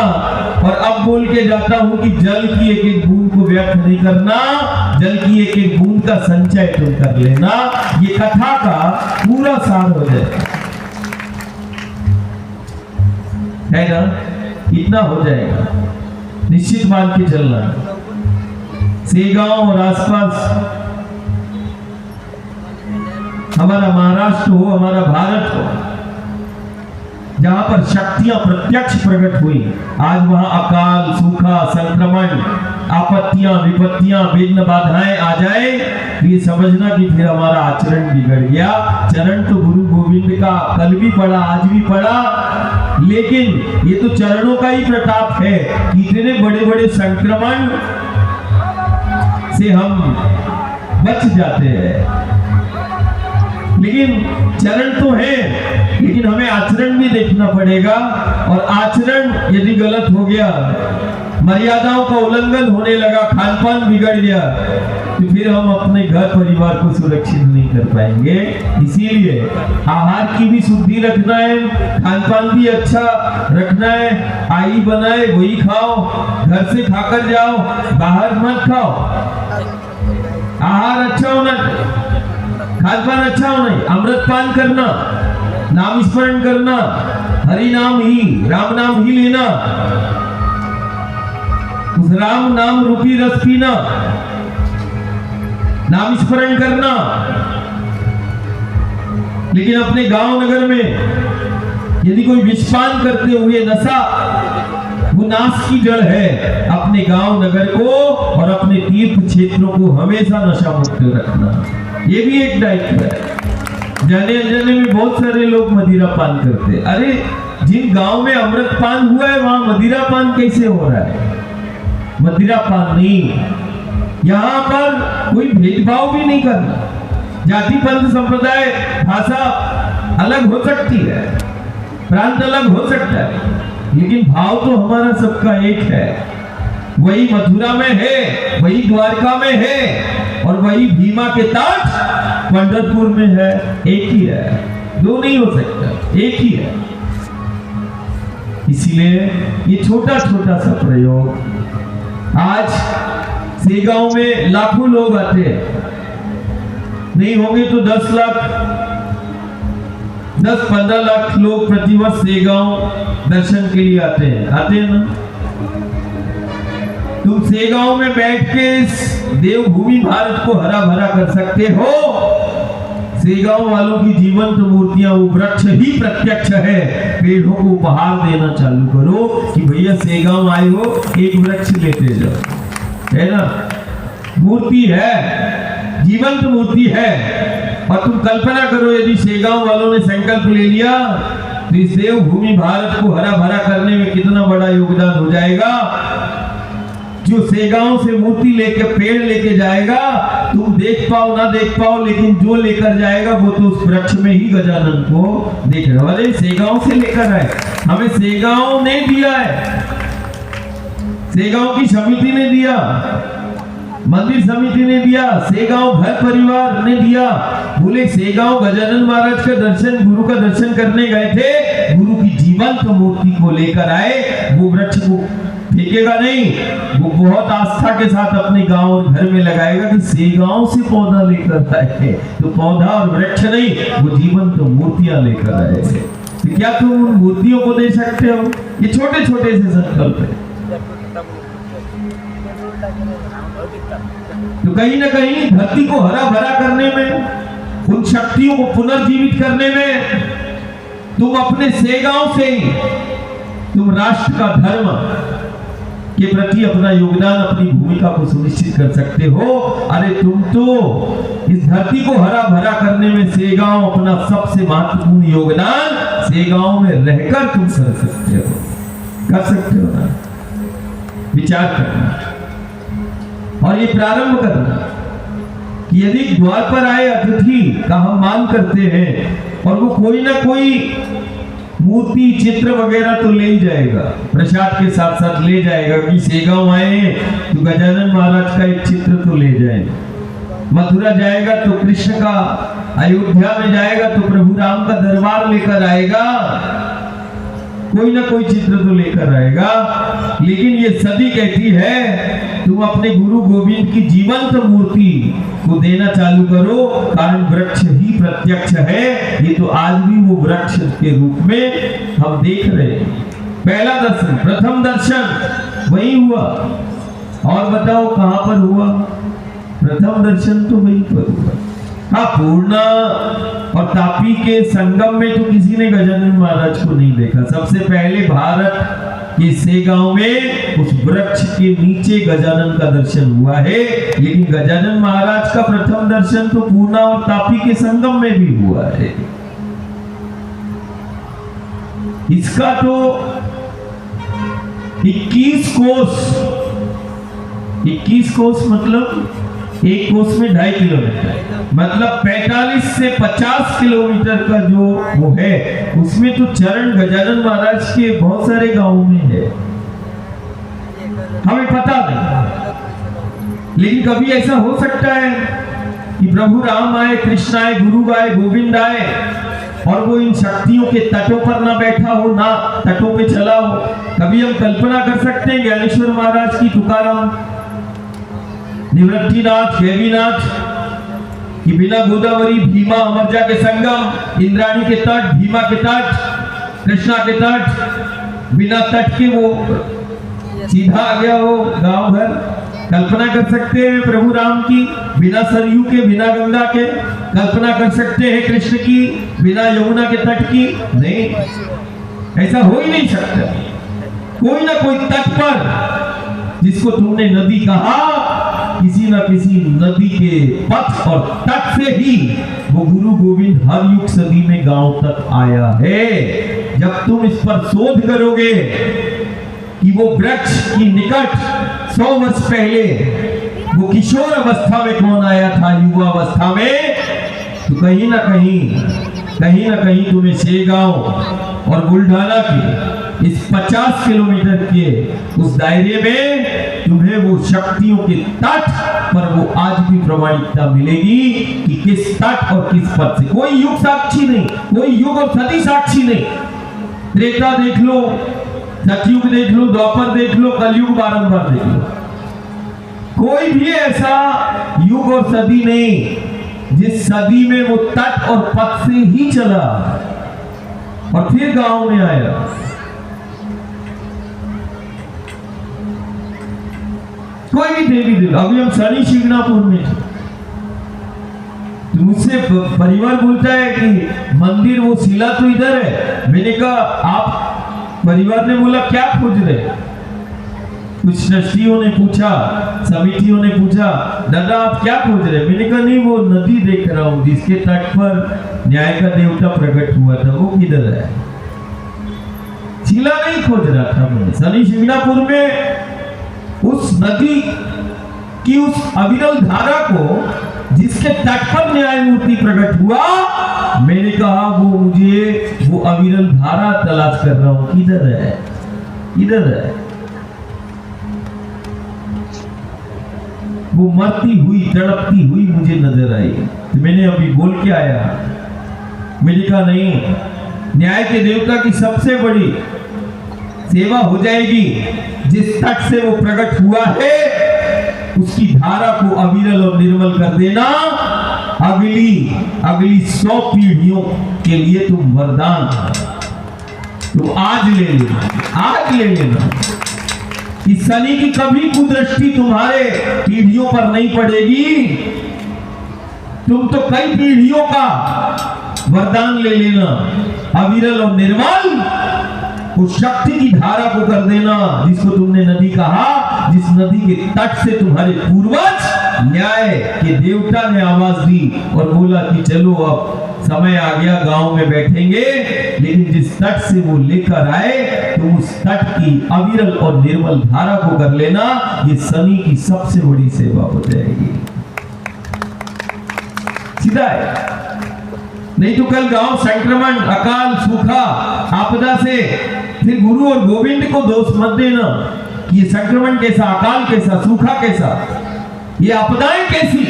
और अब बोल के जाता हूं कि जल की एक एक बूंद को व्यर्थ नहीं करना, जल की एक एक बूंद का संचय तुम कर लेना। ये कथा का पूरा सार हो जाएगा, है ना। इतना हो जाएगा, निश्चित मान के चलना। सेगांव और आसपास हमारा महाराष्ट्र हो, हमारा भारत हो, जहां पर शक्तियां प्रत्यक्ष प्रकट हुई, आज वहां अकाल, सूखा, संक्रमण, आपत्तियां, विपत्तियां, विघ्न, बाधाएं आ जाए तो ये समझना कि फिर हमारा आचरण बिगड़ गया। चरण तो गुरु गोविंद का कल भी पढ़ा, आज भी पढ़ा, लेकिन ये तो चरणों का ही प्रताप है। इतने बड़े बड़े संक्रमण से हम बच जाते हैं, लेकिन चरण तो है, लेकिन हमें आचरण भी देखना पड़ेगा। और आचरण यदि गलत हो गया, मर्यादाओं का उल्लंघन होने लगा, खान पान बिगड़ गया, तो फिर हम अपने घर परिवार को सुरक्षित नहीं कर पाएंगे। इसीलिए आहार की भी शुद्धि रखना है, खान पान भी अच्छा रखना है। आई बनाए वही खाओ, घर से खाकर जाओ, बाहर मत खाओ। आहार अच्छा होना, खान पान अच्छा होना, अमृत पान करना, नाम स्मरण करना, हरि नाम ही, राम नाम ही लेना, उस राम नाम रूपी रस पीना, नाम स्मरण करना। लेकिन अपने गांव नगर में यदि कोई विषपान करते हुए नशा, वो नाश की जड़ है। अपने गांव नगर को और अपने तीर्थ क्षेत्रों को हमेशा नशा मुक्त रखना, ये भी एक दायित्व है। जाने अनजाने में बहुत सारे लोग मदिरा पान करते हैं। अरे जिन गांव में अमृत पान हुआ है वहां मदिरा पान कैसे हो रहा है? मदिरा पान नहीं, यहाँ पर कोई भेदभाव भी नहीं करना। जाति, पंथ, संप्रदाय, भाषा अलग हो सकती है, प्रांत अलग हो सकता है, लेकिन भाव तो हमारा सबका एक है। वही मथुरा में है, वही द्वारका में है, और वही भीमा के तट पंढरपुर में है। एक ही है, दो नहीं हो सकता, एक ही है। इसीलिए ये छोटा छोटा सा प्रयोग। आज सेगांव में लाखों लोग आते हैं, नहीं होंगे तो 10 लाख, 10-15 लाख लोग प्रतिवर्ष सेगांव दर्शन के लिए आते हैं ना। तुम सेगांव में बैठ के इस देवभूमि भारत को हरा भरा कर सकते हो। सेगांव वालों की जीवंत मूर्तियां, वो वृक्ष ही प्रत्यक्ष है। पेड़ों को उपहार देना चालू करो कि भैया सेगांव आए हो, एक वृक्ष लेते जाओ, है ना। मूर्ति है, जीवंत मूर्ति है। और तुम कल्पना करो, यदि सेगांव वालों ने संकल्प ले लिया तो इस देवभूमि भारत को हरा भरा करने में कितना बड़ा योगदान हो जाएगा। जो सेगांव से मूर्ति लेके पेड़ लेके जाएगा, तुम देख पाओ ना देख पाओ, लेकिन जो लेकर जाएगा वो तो उस वृक्ष में ही गजानन को देख रहा है। अरे सेगांव से लेकर आए, हमें सेगांव ने दिया है, सेगांव की समिति ने दिया, मंदिर समिति ने दिया, सेगांव भर परिवार ने दिया। बोले सेगांव गजानन महाराज का दर्शन, गुरु का दर्शन करने गए थे, गुरु की जीवंत मूर्ति को लेकर आए। वो वृक्ष को फेंकेगा नहीं, वो बहुत आस्था के साथ अपने गांव और घर में लगाएगा कि सेगांव से पौधा लेकर आए। तो पौधा और वृक्ष नहीं, वो जीवंत मूर्तियां लेकर आए। तो क्या तुम उन मूर्तियों को दे सकते हो? ये छोटे छोटे से संकल्प है। तो कहीं ना कहीं धरती को हरा भरा करने में, उन शक्तियों को पुनर्जीवित करने में, तुम अपने सेगांव से ही तुम राष्ट्र का धर्म के प्रति अपना योगदान, अपनी भूमिका को सुनिश्चित कर सकते हो। अरे तुम तो इस धरती को हरा भरा करने में सेगांव अपना सबसे महत्वपूर्ण योगदान सेगांव में रहकर तुम कर सकते हो ना। विचार करना और ये प्रारंभ करना कि यदि द्वार पर आए अतिथि का हम मान करते हैं और वो कोई ना कोई मूर्ति, चित्र वगैरह तो ले ही जाएगा, प्रसाद के साथ साथ ले जाएगा कि सेगांव आए हैं तो गजानन महाराज का एक चित्र तो ले जाए। मथुरा जाएगा तो कृष्ण का, अयोध्या में जाएगा तो प्रभु राम का दरबार लेकर आएगा, कोई ना कोई चित्र तो लेकर आएगा। लेकिन ये सदी कहती है तुम अपने गुरु गोविंद की जीवंत मूर्ति को देना चालू करो, कारण वृक्ष ही प्रत्यक्ष है। ये तो आज भी वो वृक्ष के रूप में हम देख रहे हैं। पहला दर्शन, प्रथम दर्शन वही हुआ। और बताओ कहां पर हुआ? प्रथम दर्शन तो वहीं पर हुआ। हाँ, पूर्णा और तापी के संगम में तो किसी ने गजानन महाराज को नहीं देखा। सबसे पहले भारत के सेगांव में उस वृक्ष के नीचे गजानन का दर्शन हुआ है। लेकिन गजानन महाराज का प्रथम दर्शन तो पूर्णा और तापी के संगम में भी हुआ है। इसका तो 21 कोस मतलब एक कोस में 2.5 किलोमीटर, मतलब 45 से 50 किलोमीटर का जो वो है, उसमें तो चरण गजानन महाराज के बहुत सारे गांव में है, हमें पता नहीं। लेकिन कभी ऐसा हो सकता है कि प्रभु राम आए, कृष्ण आए, गुरु आए, गोविंद आए और वो इन शक्तियों के तटों पर ना बैठा हो, ना तटों पे चला हो। कभी हम कल्पना कर सकते हैं ज्ञानेश्वर महाराज की, तुकाराम, निवृत्तिनाथ, गैरीनाथ कि बिना गोदावरी, भीमा, अमरजा के संगम, इंद्राणी के तट, भीमा के तट, कृष्णा के तट, बिना तट के वो सीधा आ गया हो गांव घर। कल्पना कर सकते हैं प्रभु राम की बिना सरयू के, बिना गंगा के? कल्पना कर सकते हैं कृष्ण की बिना यमुना के तट की? नहीं, ऐसा हो ही नहीं सकता। कोई ना कोई तट पर, जिसको तुमने नदी कहा, किसी न किसी नदी के पथ और तट से ही वो गुरु गोविंद हर युग सदी में गांव तक आया है। जब तुम इस पर शोध करोगे कि वो वृक्ष की निकट 100 वर्ष पहले वो किशोर अवस्था में कौन आया था, युवा अवस्था में, तो कहीं ना कहीं तुम्हें सेगांव और बुल्ढाना की इस 50 किलोमीटर के उस दायरे में तुम्हें वो शक्तियों के तट पर वो आज भी प्रमाणिकता मिलेगी कि किस तट और किस पद से। कोई युग साक्षी नहीं, कोई युग और सदी साक्षी नहीं। त्रेता देख लो, सतयुग देख लो, द्वापर देख लो, कलयुग बारंबार देख लो, कोई भी ऐसा युग और सदी नहीं जिस सदी में वो तट और पथ से ही चला। और फिर गांव में आया। कोई भी देवी देवता, अभी हम शनि शिंगणापुर में थे, तो मुझसे परिवार बोलता है कि मंदिर वो शिला तो इधर है। मैंने कहा आप, परिवार ने बोला क्या खोज रहे? कुछ ट्रस्टियों ने पूछा, समितियों ने पूछा, दादा आप क्या खोज रहे? मैंने कहा नहीं, वो नदी देख रहा हूं जिसके तट पर न्याय का देवता प्रकट हुआ था, वो किधर है? शिला नहीं खोज रहा था मैं। शनि शिंगणापुर में उस नदी की उस अविरल धारा को जिसके तट पर न्याय मूर्ति प्रकट हुआ, मैंने कहा वो मुझे वो अविरल धारा तलाश कर रहा हूं, किधर है? किधर है? वो मरती हुई तड़पती हुई मुझे नजर आई। तो मैंने अभी बोल के आया, मैंने कहा नहीं, न्याय के देवता की सबसे बड़ी सेवा हो जाएगी, जिस तट से वो प्रकट हुआ है उसकी धारा को अविरल और निर्मल कर देना। अगली 100 पीढ़ियों के लिए तुम वरदान, तो आज ले लेना, आज ले लेना। इस शनि की कभी कुदृष्टि तुम्हारे पीढ़ियों पर नहीं पड़ेगी। तुम तो कई पीढ़ियों का वरदान ले लेना, अविरल और निर्मल उस शक्ति की धारा को कर देना जिसको तुमने नदी कहा, जिस नदी के तट से तुम्हारे पूर्वज न्याय के देवता ने आवाज दी और बोला कि चलो अब समय आ गया, गांव में बैठेंगे। लेकिन जिस तट से वो लेकर आए, तो उस तट की अविरल और निर्मल धारा को कर लेना। ये शनि की सबसे बड़ी सेवा हो जाएगी। सीधा है, नहीं तो कल गांव संक्रमण, अकाल, सूखा, आपदा से फिर गुरु और गोविंद को दोष मत देना। ये संक्रमण कैसा, अकाल कैसा, सूखा कैसा, ये आपदाएं कैसी?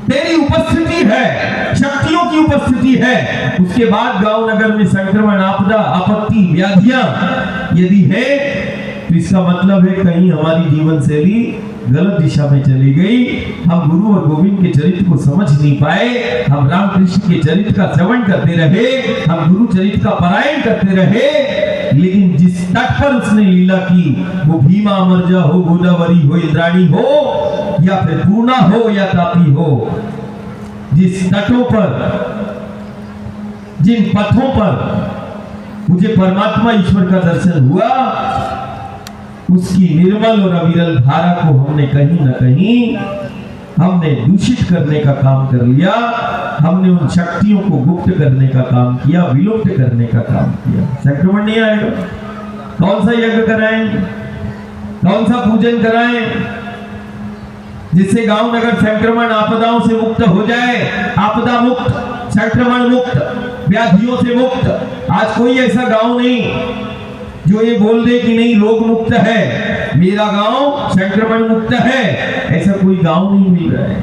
तेरी उपस्थिति है, शक्तियों की उपस्थिति है। उसके बाद गांव नगर में संक्रमण, आपदा, आपत्ति, व्याधियां यदि है, तो इसका मतलब है कहीं हमारी जीवन शैली गलत दिशा में चली गई। हम गुरु और गोविंद के चरित्र को समझ नहीं पाए, हम राम कृष्ण के चरित्र का श्रवण करते रहे, हम गुरु चरित्र का पारायण करते रहे, लेकिन जिस तट पर उसने लीला की, वो भीमा, अमरजा हो, गोदावरी हो, इंद्राणी हो, या फिर पूर्णा हो या तापी हो, जिस तटों पर, जिन पथों पर मुझे परमात्मा ईश्वर का दर्शन हुआ, उसकी निर्मल और अविरल धारा को हमने कहीं ना कहीं हमने दूषित करने का काम कर लिया। हमने उन शक्तियों को गुप्त करने का काम किया, विलुप्त करने का काम किया। संक्रमण नहीं आएगा, कौन सा यज्ञ कराएं, कौन सा पूजन कराएं जिससे गांव नगर संक्रमण, आपदाओं से मुक्त हो जाए, आपदा मुक्त, संक्रमण मुक्त, व्याधियों से मुक्त। आज कोई ऐसा गांव नहीं जो ये बोल दे कि नहीं रोग मुक्त है, मेरा गांव संक्रमण मुक्त है, ऐसा कोई गांव नहीं मिल रहा है।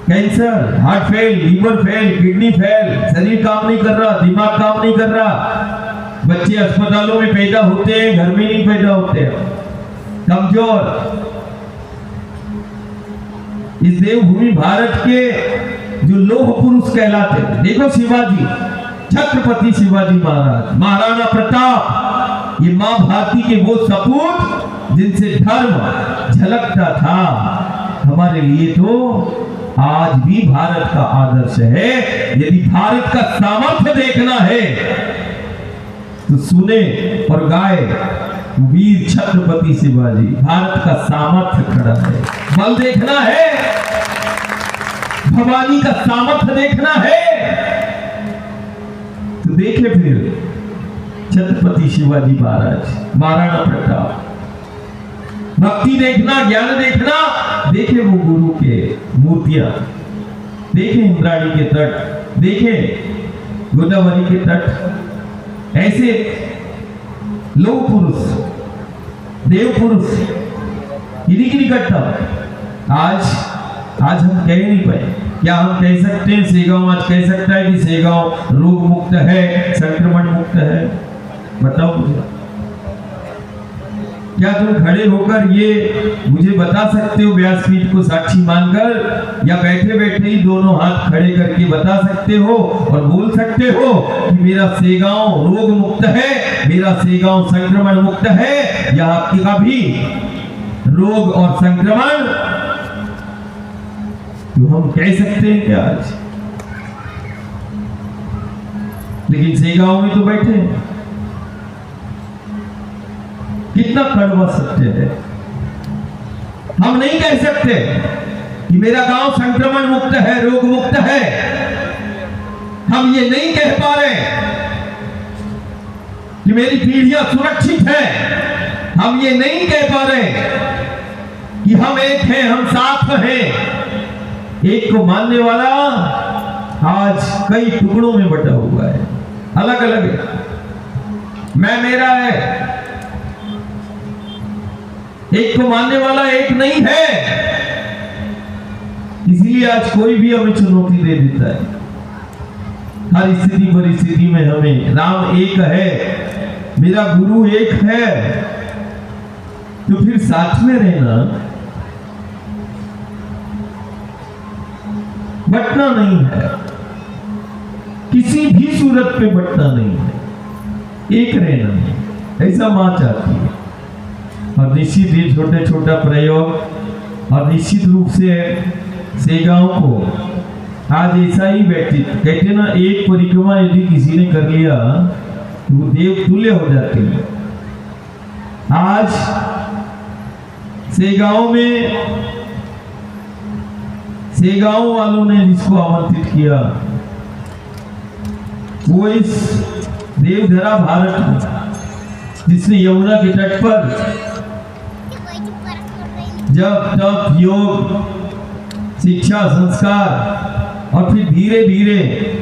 Cancer, heart fail, liver fail, kidney fail, शरीर काम नहीं कर रहा, दिमाग काम नहीं कर रहा। बच्चे अस्पतालों में पैदा होते हैं, घर में नहीं पैदा होते, कमजोर। इस देवभूमि भारत के जो लोह पुरुष कहलाते, देखो शिवाजी, छत्रपति शिवाजी महाराज, महाराणा प्रताप, ये मां भारती के वो सपूत जिनसे धर्म झलकता था। हमारे लिए तो आज भी भारत का आदर्श है। यदि भारत का सामर्थ्य देखना है तो सुने और गाए वीर छत्रपति शिवाजी। भारत का सामर्थ्य खड़ा है, बल देखना है, भवानी का सामर्थ्य देखना है तो देखे फिर छत्रपति शिवाजी महाराज, महाराणा प्रताप। भक्ति देखना, ज्ञान देखना, देखे वो गुरु के मूर्तियां, देखे इंद्राणी के तट, देखे गोदावरी के तट। ऐसे लोक पुरुष, देव पुरुष इन्हीं की निकटता आज हम कह नहीं पाए। क्या हम कह सकते हैं सेगांव आज कह सकता है कि सेगांव रोग मुक्त है, संक्रमण मुक्त है? बताओ मुझे, क्या तुम खड़े होकर ये मुझे बता सकते हो व्यासपीठ को साक्षी मानकर, या बैठे बैठे ही दोनों हाथ खड़े करके बता सकते हो और बोल सकते हो कि मेरा सेगांव रोग मुक्त है, मेरा सेगांव संक्रमण मुक्त है, या कभी रोग और संक्रमण तो हम कह सकते हैं क्या आज? लेकिन सेगांव में तो बैठे हैं। कितना कड़वा सत्य है। हम नहीं कह सकते कि मेरा गांव संक्रमण मुक्त है, रोग मुक्त है। हम ये नहीं कह पा रहे कि मेरी पीढ़ियां सुरक्षित है। हम ये नहीं कह पा रहे कि हम एक हैं, हम साथ हैं। एक को मानने वाला आज कई टुकड़ों में बटा हुआ है, अलग अलग है। मैं मेरा है। एक को मानने वाला एक नहीं है। इसीलिए आज कोई भी हमें चुनौती दे देता है। हर स्थिति परिस्थिति में हमें राम एक है, मेरा गुरु एक है, तो फिर साथ में रहना, बटना नहीं है। किसी भी सूरत पे बटना नहीं है, एक रहना है। ऐसा मां चाहती है। और निश्चित ही छोटे छोटा प्रयोग, और निश्चित रूप से सेगांव को आज ऐसा ही व्यक्तित्व, कहते ना एक परिक्रमा यदि किसी ने कर लिया तो वो देव तुल्य हो जाते हैं। आज सेगांव में सेगांव वालों ने जिसको आमंत्रित किया वो इस देवधरा भारत में, जिसने यमुना के तट पर जब तप योग शिक्षा संस्कार और फिर धीरे धीरे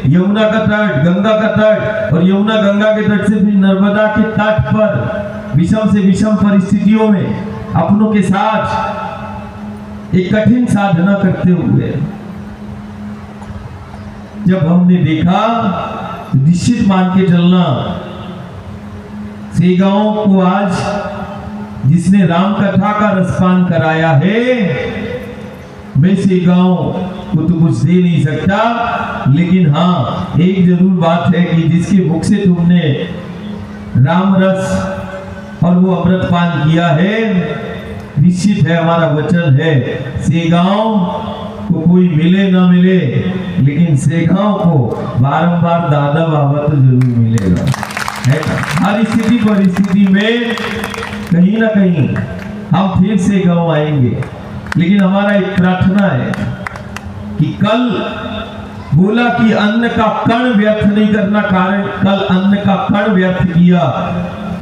यमुना का तट, गंगा का तट, और यमुना गंगा के तट से फिर नर्मदा के तट पर विषम से विषम परिस्थितियों में अपनों के साथ एक कठिन साधना करते हुए जब हमने देखा, निश्चित मान के चलना सेगांव को आज जिसने राम कथा का रसपान कराया है, मैं सेगांव को तो कुछ दे नहीं सकता, लेकिन हाँ एक जरूर बात है कि जिसके मुख से तुमने राम रस और वो अमृत पान किया है, निश्चित है हमारा वचन है, सेगांव को कोई मिले ना मिले, लेकिन सेगांव को बारंबार दादा बाबा तो जरूर मिलेगा, है ना। हर स्थिति परिस्थिति में कहीं ना कहीं हम फिर से गांव आएंगे, लेकिन हमारा एक प्रार्थना है कि कल बोला कि अन्न का कण व्यर्थ नहीं करना, कारण कल अन्न का कण व्यर्थ किया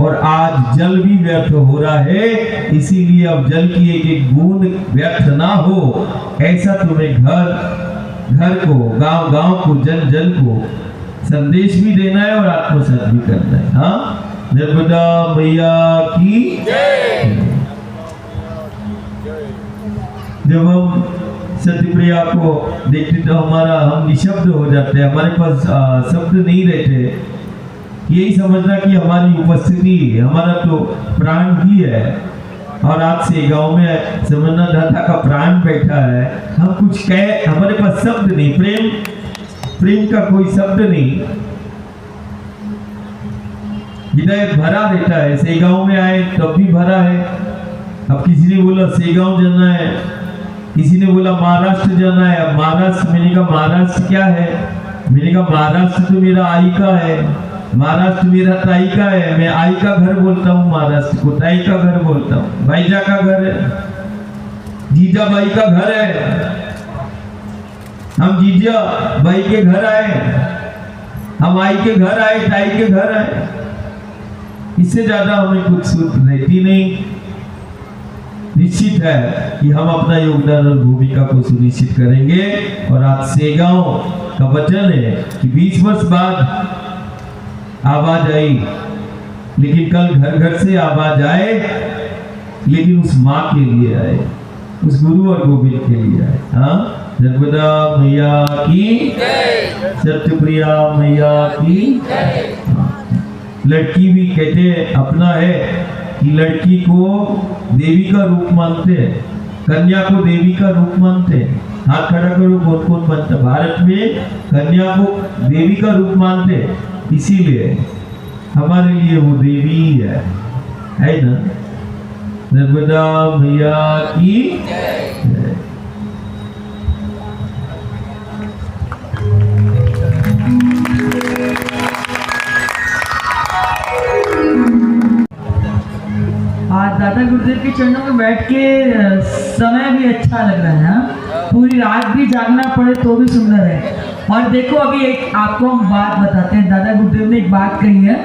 और आज जल भी व्यर्थ हो रहा है, इसीलिए अब जल की एक एक बूंद व्यर्थ ना हो, ऐसा तुम्हें घर घर को, गांव गांव को, जन जन को संदेश भी देना है और आत्मसात भी करना है। हाँ, नर्मदा मैया की जय। जब हम सत्यप्रिया को देखते तो हम निशब्द हो जाते हैं, हमारे पास शब्द नहीं रहते। यही समझना कि हमारी उपस्थिति हमारा तो प्राण ही है, और आज से गांव में समझना दाता का प्राण बैठा है। हम कुछ कह, हमारे पास शब्द नहीं, प्रेम का कोई शब्द नहीं। हृदय भरा रहता है। सेगांव में आए तब भी भरा है। अब किसी ने बोला सेगांव जाना है, किसी ने बोला महाराष्ट्र जाना है। अब महाराष्ट्र, मैंने कहा महाराष्ट्र क्या है? मैंने कहा महाराष्ट्र तो मेरा आई का है, महाराष्ट्र मेरा ताई का है। मैं आई का घर बोलता हूँ, महाराष्ट्र को ताई का घर बोलता हूँ। भाईजा का घर है, जीजा बाई का घर है। हम जीजा बाई के घर आए, हम आई के घर आए, ताई के घर आए। इससे ज्यादा हमें कुछ सूत्र रहती नहीं। निश्चित है कि हम अपना योगदान और भूमिका को सुनिश्चित करेंगे। और आज सेगांव का वचन है कि 20 वर्ष बाद आवाज आई, लेकिन कल घर घर से आवाज आए, लेकिन उस माँ के लिए आए, उस गुरु और गोविंद के लिए आए। हाँ, नर्मदा मैया की जय, सत्यप्रिया मैया की जय। लड़की भी कहते अपना है, कि लड़की को देवी का रूप मानते हैं, कन्या को देवी का रूप मानते हैं। हाथ खड़ा करो, कौन कौन मानता? भारत में कन्या को देवी का रूप मानते हैं, इसीलिए हमारे लिए वो देवी ही है ना। नर्मदा मैया की जय। आज दादा गुरुदेव के चरणों में बैठ के समय भी अच्छा लग रहा है। हाँ? पूरी रात भी जागना पड़े तो भी सुंदर है। और देखो अभी एक आपको हम बात बताते हैं। दादा गुरुदेव ने एक बात कही है,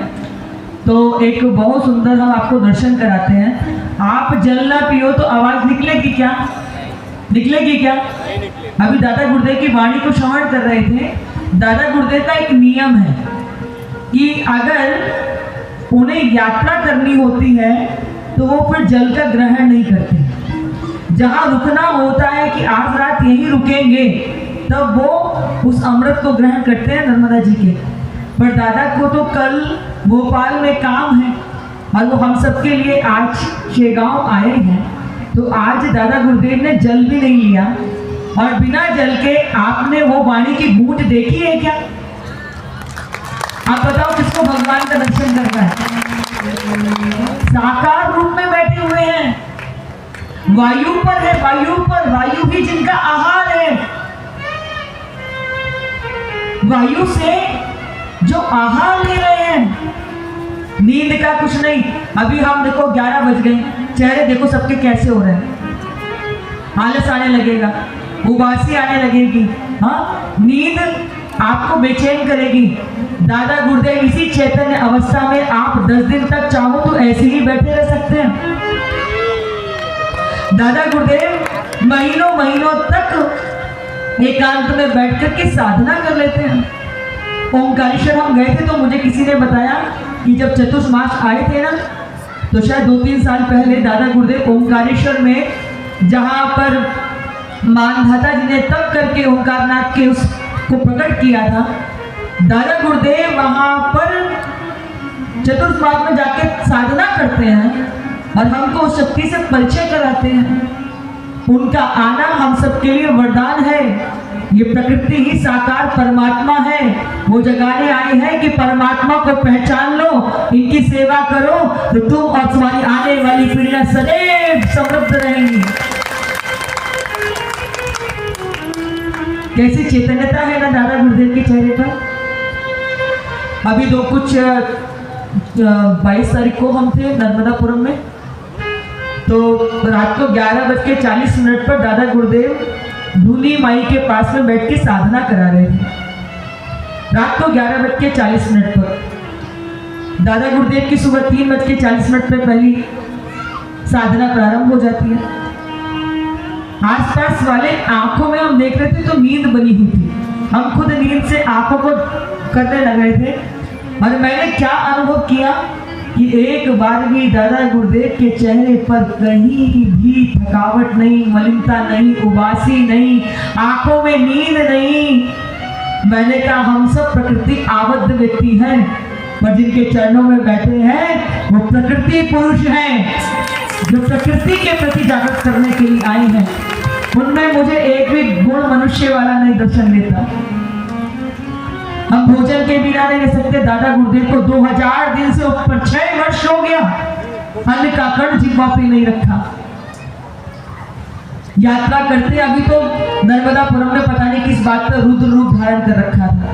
तो एक बहुत सुंदर हम आपको दर्शन कराते हैं। आप जल ना पियो तो आवाज निकलेगी क्या? निकलेगी क्या? अभी दादा गुरुदेव की वाणी को श्रवण कर रहे थे। दादा गुरुदेव का एक नियम है कि अगर उन्हें यात्रा करनी होती है तो वो फिर जल का ग्रहण नहीं करते। जहाँ रुकना होता है कि आज रात यहीं रुकेंगे, तब वो उस अमृत को ग्रहण करते हैं नर्मदा जी के। पर दादा को तो कल भोपाल में काम है और वो हम सबके लिए आज शेगांव आए हैं। तो आज दादा गुरुदेव ने जल भी नहीं लिया और बिना जल के आपने वो वाणी की गूंज देखी है क्या? आप बताओ किसको भगवान का दर्शन करना है? साकार रूप में बैठे हुए हैं, वायु पर है, वायु पर। वायु ही जिनका आहार है। वायु से जो आहार ले रहे हैं, नींद का कुछ नहीं। अभी हम देखो 11 बज गए, चेहरे देखो सबके कैसे हो रहे हैं। आलस आने लगेगा, उबासी आने लगेगी। हाँ, नींद आपको बेचैन करेगी। दादा गुरुदेव इसी चैतन्य अवस्था में आप 10 दिन तक चाहो तो ऐसे ही बैठे रह सकते हैं। दादा गुरुदेव महीनों महीनों तक एकांत में बैठ कर के साधना कर लेते हैं। ओंकारेश्वर हम गए थे तो मुझे किसी ने बताया कि जब चतुर्मास आए थे ना, तो शायद 2-3 साल पहले दादा गुरुदेव ओंकारेश्वर में, जहाँ पर मानधाता जी ने तप करके ओंकारनाथ के उसको प्रकट किया था, दादा गुरुदेव वहाँ पर चतुर्मास में जाके साधना करते हैं और हमको उस शक्ति से परिचय कराते हैं। उनका आना हम सबके लिए वरदान है। ये प्रकृति ही साकार परमात्मा है। वो जगाने आए हैं कि परमात्मा को पहचान लो, इनकी सेवा करो, तो तुम और तुम्हारी आने वाली पीढ़ियां सदैव समृद्ध रहेंगी। कैसी चैतन्यता है ना दादा गुरुदेव के चेहरे पर। अभी 22 तारीख को हम थे नर्मदापुरम में, तो रात को 11:40 पर दादा गुरुदेव धूली माई के पास में बैठ के साधना करा रहे थे। रात को 11:40 पर दादा गुरुदेव की सुबह 3:40 पर पहली साधना प्रारंभ हो जाती है। आसपास वाले आंखों में हम देख रहे थे तो नींद बनी हुई थी। हम खुद नींद से आंखों को करने लग रहे थे और मैंने क्या अनुभव किया कि एक बार भी दादा गुरुदेव के चेहरे पर कहीं भी थकावट नहीं, मलिनता नहीं, उबासी नहीं, आंखों में नींद नहीं। मैंने कहा हम सब प्रकृति आबद्ध व्यक्ति हैं, पर जिनके चरणों में बैठे हैं वो प्रकृति पुरुष हैं, जो प्रकृति के प्रति जागृत करने के लिए आए हैं। उनमें मुझे एक भी गुण मनुष्य वाला नहीं दर्शन देता। हम भोजन के बिना नहीं रह सकते। दादा गुरुदेव को 2000 दिन से ऊपर 6 वर्ष हो गया, अन्न का कण जिह्वा पे नहीं रखा। यात्रा करते अभी तो नर्मदापुरम में पता नहीं किस बात पर रुद्र रूप धारण कर रखा था।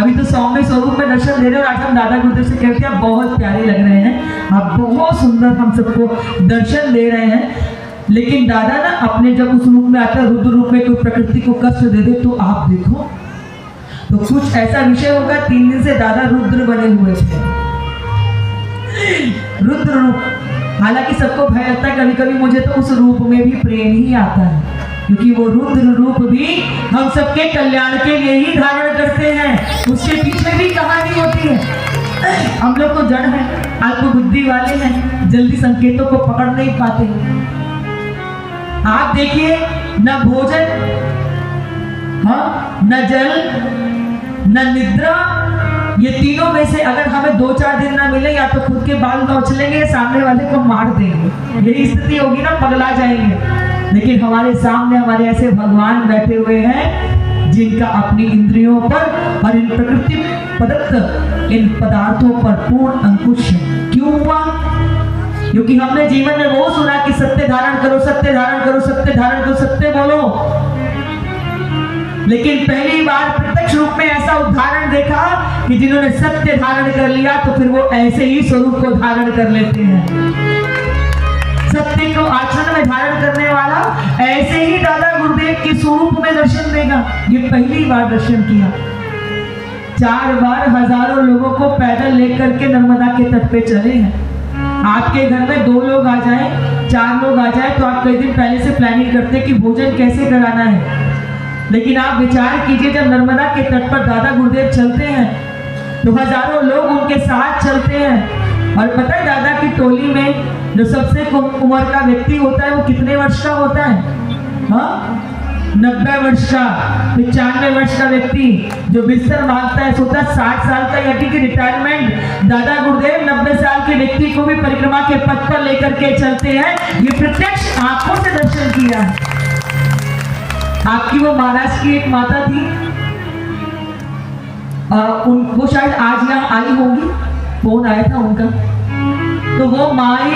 अभी तो सौम्य स्वरूप में दर्शन दे रहे हो। आज हम दादा गुरुदेव से कहते हैं आप बहुत प्यारे लग रहे हैं, आप बहुत सुंदर हम सबको दर्शन दे रहे हैं। लेकिन दादा ना अपने जब उस रूप में आता है, रुद्र रूप में कोई प्रकृति को कष्ट दे दे तो आप देखो तो कुछ ऐसा विषय होगा। 3 दिन से दादा रुद्र बने हुए थे, रुद्र रूप। हालांकि सबको भय लगता है, कभी कभी मुझे तो उस रूप में भी प्रेम ही आता है, क्योंकि वो रुद्र रूप भी हम सबके कल्याण के लिए ही धारण करते हैं। उसके पीछे भी कहानी होती है। हम लोग तो जड़ हैं, अल्प बुद्धि वाले हैं, जल्दी संकेतों को पकड़ नहीं पाते। आप देखिए, न भोजन, हाँ, न जल, न निद्रा, ये तीनों में से अगर हमें 2-4 दिन ना मिले, या तो खुद के बाल नोच लेंगे या सामने वाले को मार देंगे, यही स्थिति होगी ना, पगला जाएंगे। लेकिन हमारे सामने हमारे ऐसे भगवान बैठे हुए हैं जिनका अपनी इंद्रियों पर और इन प्रकृति प्रदत्त इन पदार्थों पर पूर्ण अंकुश है। क्यों हुआ? क्योंकि हमने जीवन में वो सुना कि सत्य धारण करो, सत्य धारण करो, सत्य धारण करो, सत्य बोलो। लेकिन पहली बार प्रत्यक्ष रूप में ऐसा उदाहरण देखा कि जिन्होंने सत्य धारण कर लिया तो फिर वो ऐसे ही स्वरूप को धारण कर लेते हैं। सत्य को आचरण में धारण करने वाला ऐसे ही दादा गुरुदेव के स्वरूप में दर्शन देगा। ये पहली बार दर्शन किया। 4 बार हजारों लोगों को पैदल लेकर के नर्मदा के तट पे चले हैं। आपके घर में 2 लोग आ जाएं, 4 लोग आ जाएं तो आप कई दिन पहले से प्लानिंग करते हैं कि भोजन कैसे कराना है। लेकिन आप विचार कीजिए, जब नर्मदा के तट पर दादा गुरुदेव चलते हैं तो हजारों लोग उनके साथ चलते हैं। और पता है दादा की टोली में जो सबसे कम उम्र का व्यक्ति होता है वो कितने वर्ष का होता है? हाँ, 90 वर्ष का। 95 वर्ष का व्यक्ति जो बिस्तर मांगता है, सोता 60 साल का, यानी कि रिटायरमेंट। दादा गुरुदेव 90 साल के व्यक्ति को भी परिक्रमा के पथ पर लेकर के चलते हैं। ये प्रत्यक्ष आंखों से दर्शन किया है। आपकी वो महाराष्ट्र की एक माता थी, उनको शायद आज यहाँ आई होगी, फोन आया था उनका। तो वो माई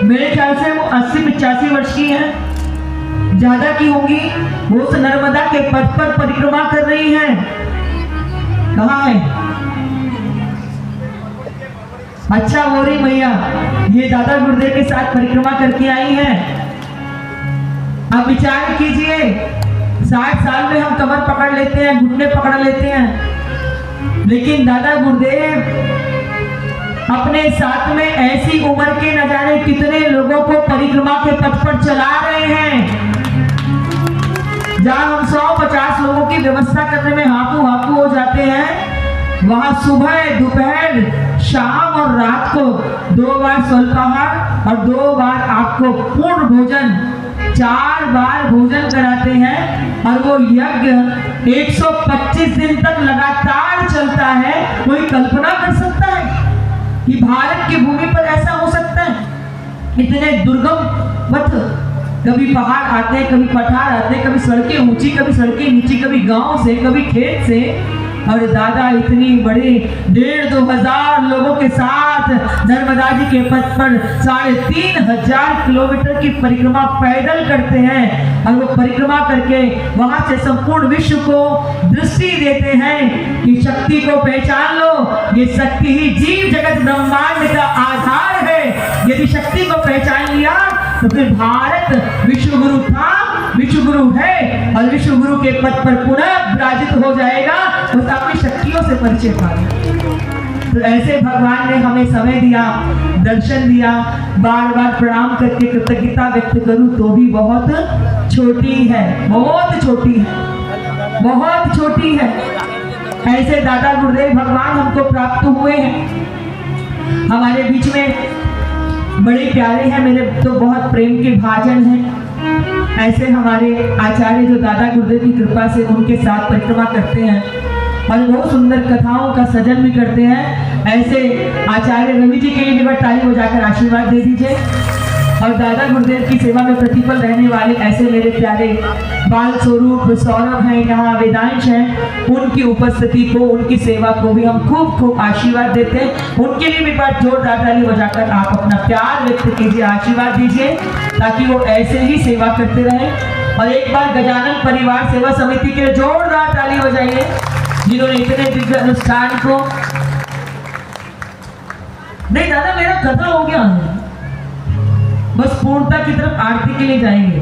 मेरे ख्याल से वो 80-85 वर्ष की हैं, ज्यादा की होंगी। वो उस नर्मदा के पथ पर परिक्रमा कर रही हैं। कहाँ है? अच्छा, वो रही मैया, ये दादा गुरुदेव के साथ परिक्रमा करके आई हैं। अब विचार कीजिए, 60 साल में हम कमर पकड़ लेते हैं, घुटने पकड़ लेते हैं, लेकिन दादा गुरुदेव अपने साथ में ऐसी उम्र के न जाने कितने लोगों को परिक्रमा के पथ पर चला रहे हैं। जहां हम 100-50 लोगों की व्यवस्था करने में हाफू हो जाते हैं, वहां सुबह, दोपहर, शाम और रात को 2 बार स्वल्पाहार और 2 बार आपको पूर्ण भोजन, 4 बार भोजन कराते हैं। और वो यज्ञ 125 दिन तक लगातार चलता है। कोई कल्पना कर सकता है कि भारत की भूमि पर ऐसा हो सकता है? इतने दुर्गम पथ, कभी पहाड़ आते हैं, कभी पठार आते हैं, कभी सड़कें ऊंची, कभी सड़कें नीची, कभी गांव से, कभी खेत से। और दादा इतनी बड़े 1,500-2 हजार लोगों के साथ नर्मदा जी के पथ पर 3,500 किलोमीटर की परिक्रमा पैदल करते हैं। और वो परिक्रमा करके वहां से संपूर्ण विश्व को दृष्टि देते हैं कि शक्ति को पहचान लो, ये शक्ति ही जीव जगत ब्रह्मांड का आधार है। यदि शक्ति को पहचान लिया तो फिर भारत विश्व गुरु था, विश्व गुरु है और विश्व गुरु के पद पर पुनः विराजित हो जाएगा। बस अपनी शक्तियों से परिचय पा लिया। तो ऐसे भगवान ने हमें समय दिया, दर्शन दिया। बार बार प्रणाम करके कृतज्ञता व्यक्त करूं तो भी बहुत छोटी है, बहुत छोटी है, बहुत छोटी है। ऐसे दादा गुरुदेव भगवान हमको प्राप्त हुए हैं। हमारे बीच में बड़े प्यारे हैं, मेरे तो बहुत प्रेम के भाजन हैं। ऐसे हमारे आचार्य जो दादा गुरुदेव की कृपा से उनके साथ परिक्रमा करते हैं और बहुत सुंदर कथाओं का सजन भी करते हैं। ऐसे आचार्य रवि जी के लिए भी ताली बजाकर आशीर्वाद दे दीजिए। और दादा गुरुदेव की सेवा में प्रतिपल रहने वाले ऐसे मेरे प्यारे बाल स्वरूप सौरभ हैं, यहाँ वेदांश हैं, उनकी उपस्थिति को, उनकी सेवा को भी हम खूब खूब आशीर्वाद देते हैं। उनके लिए भी बात जोरदार ताली बजाकर आप अपना प्यार व्यक्त कीजिए, आशीर्वाद दीजिए, ताकि वो ऐसे ही सेवा करते रहें। और एक बार गजानन परिवार सेवा समिति के लिए जोरदार ताली बजाइए, जिन्होंने इतने दिव्य अनुष्ठान को। नहीं दादा, मेरा कथा हो गया है, बस पूर्णता की तरफ आरती के लिए जाएंगे।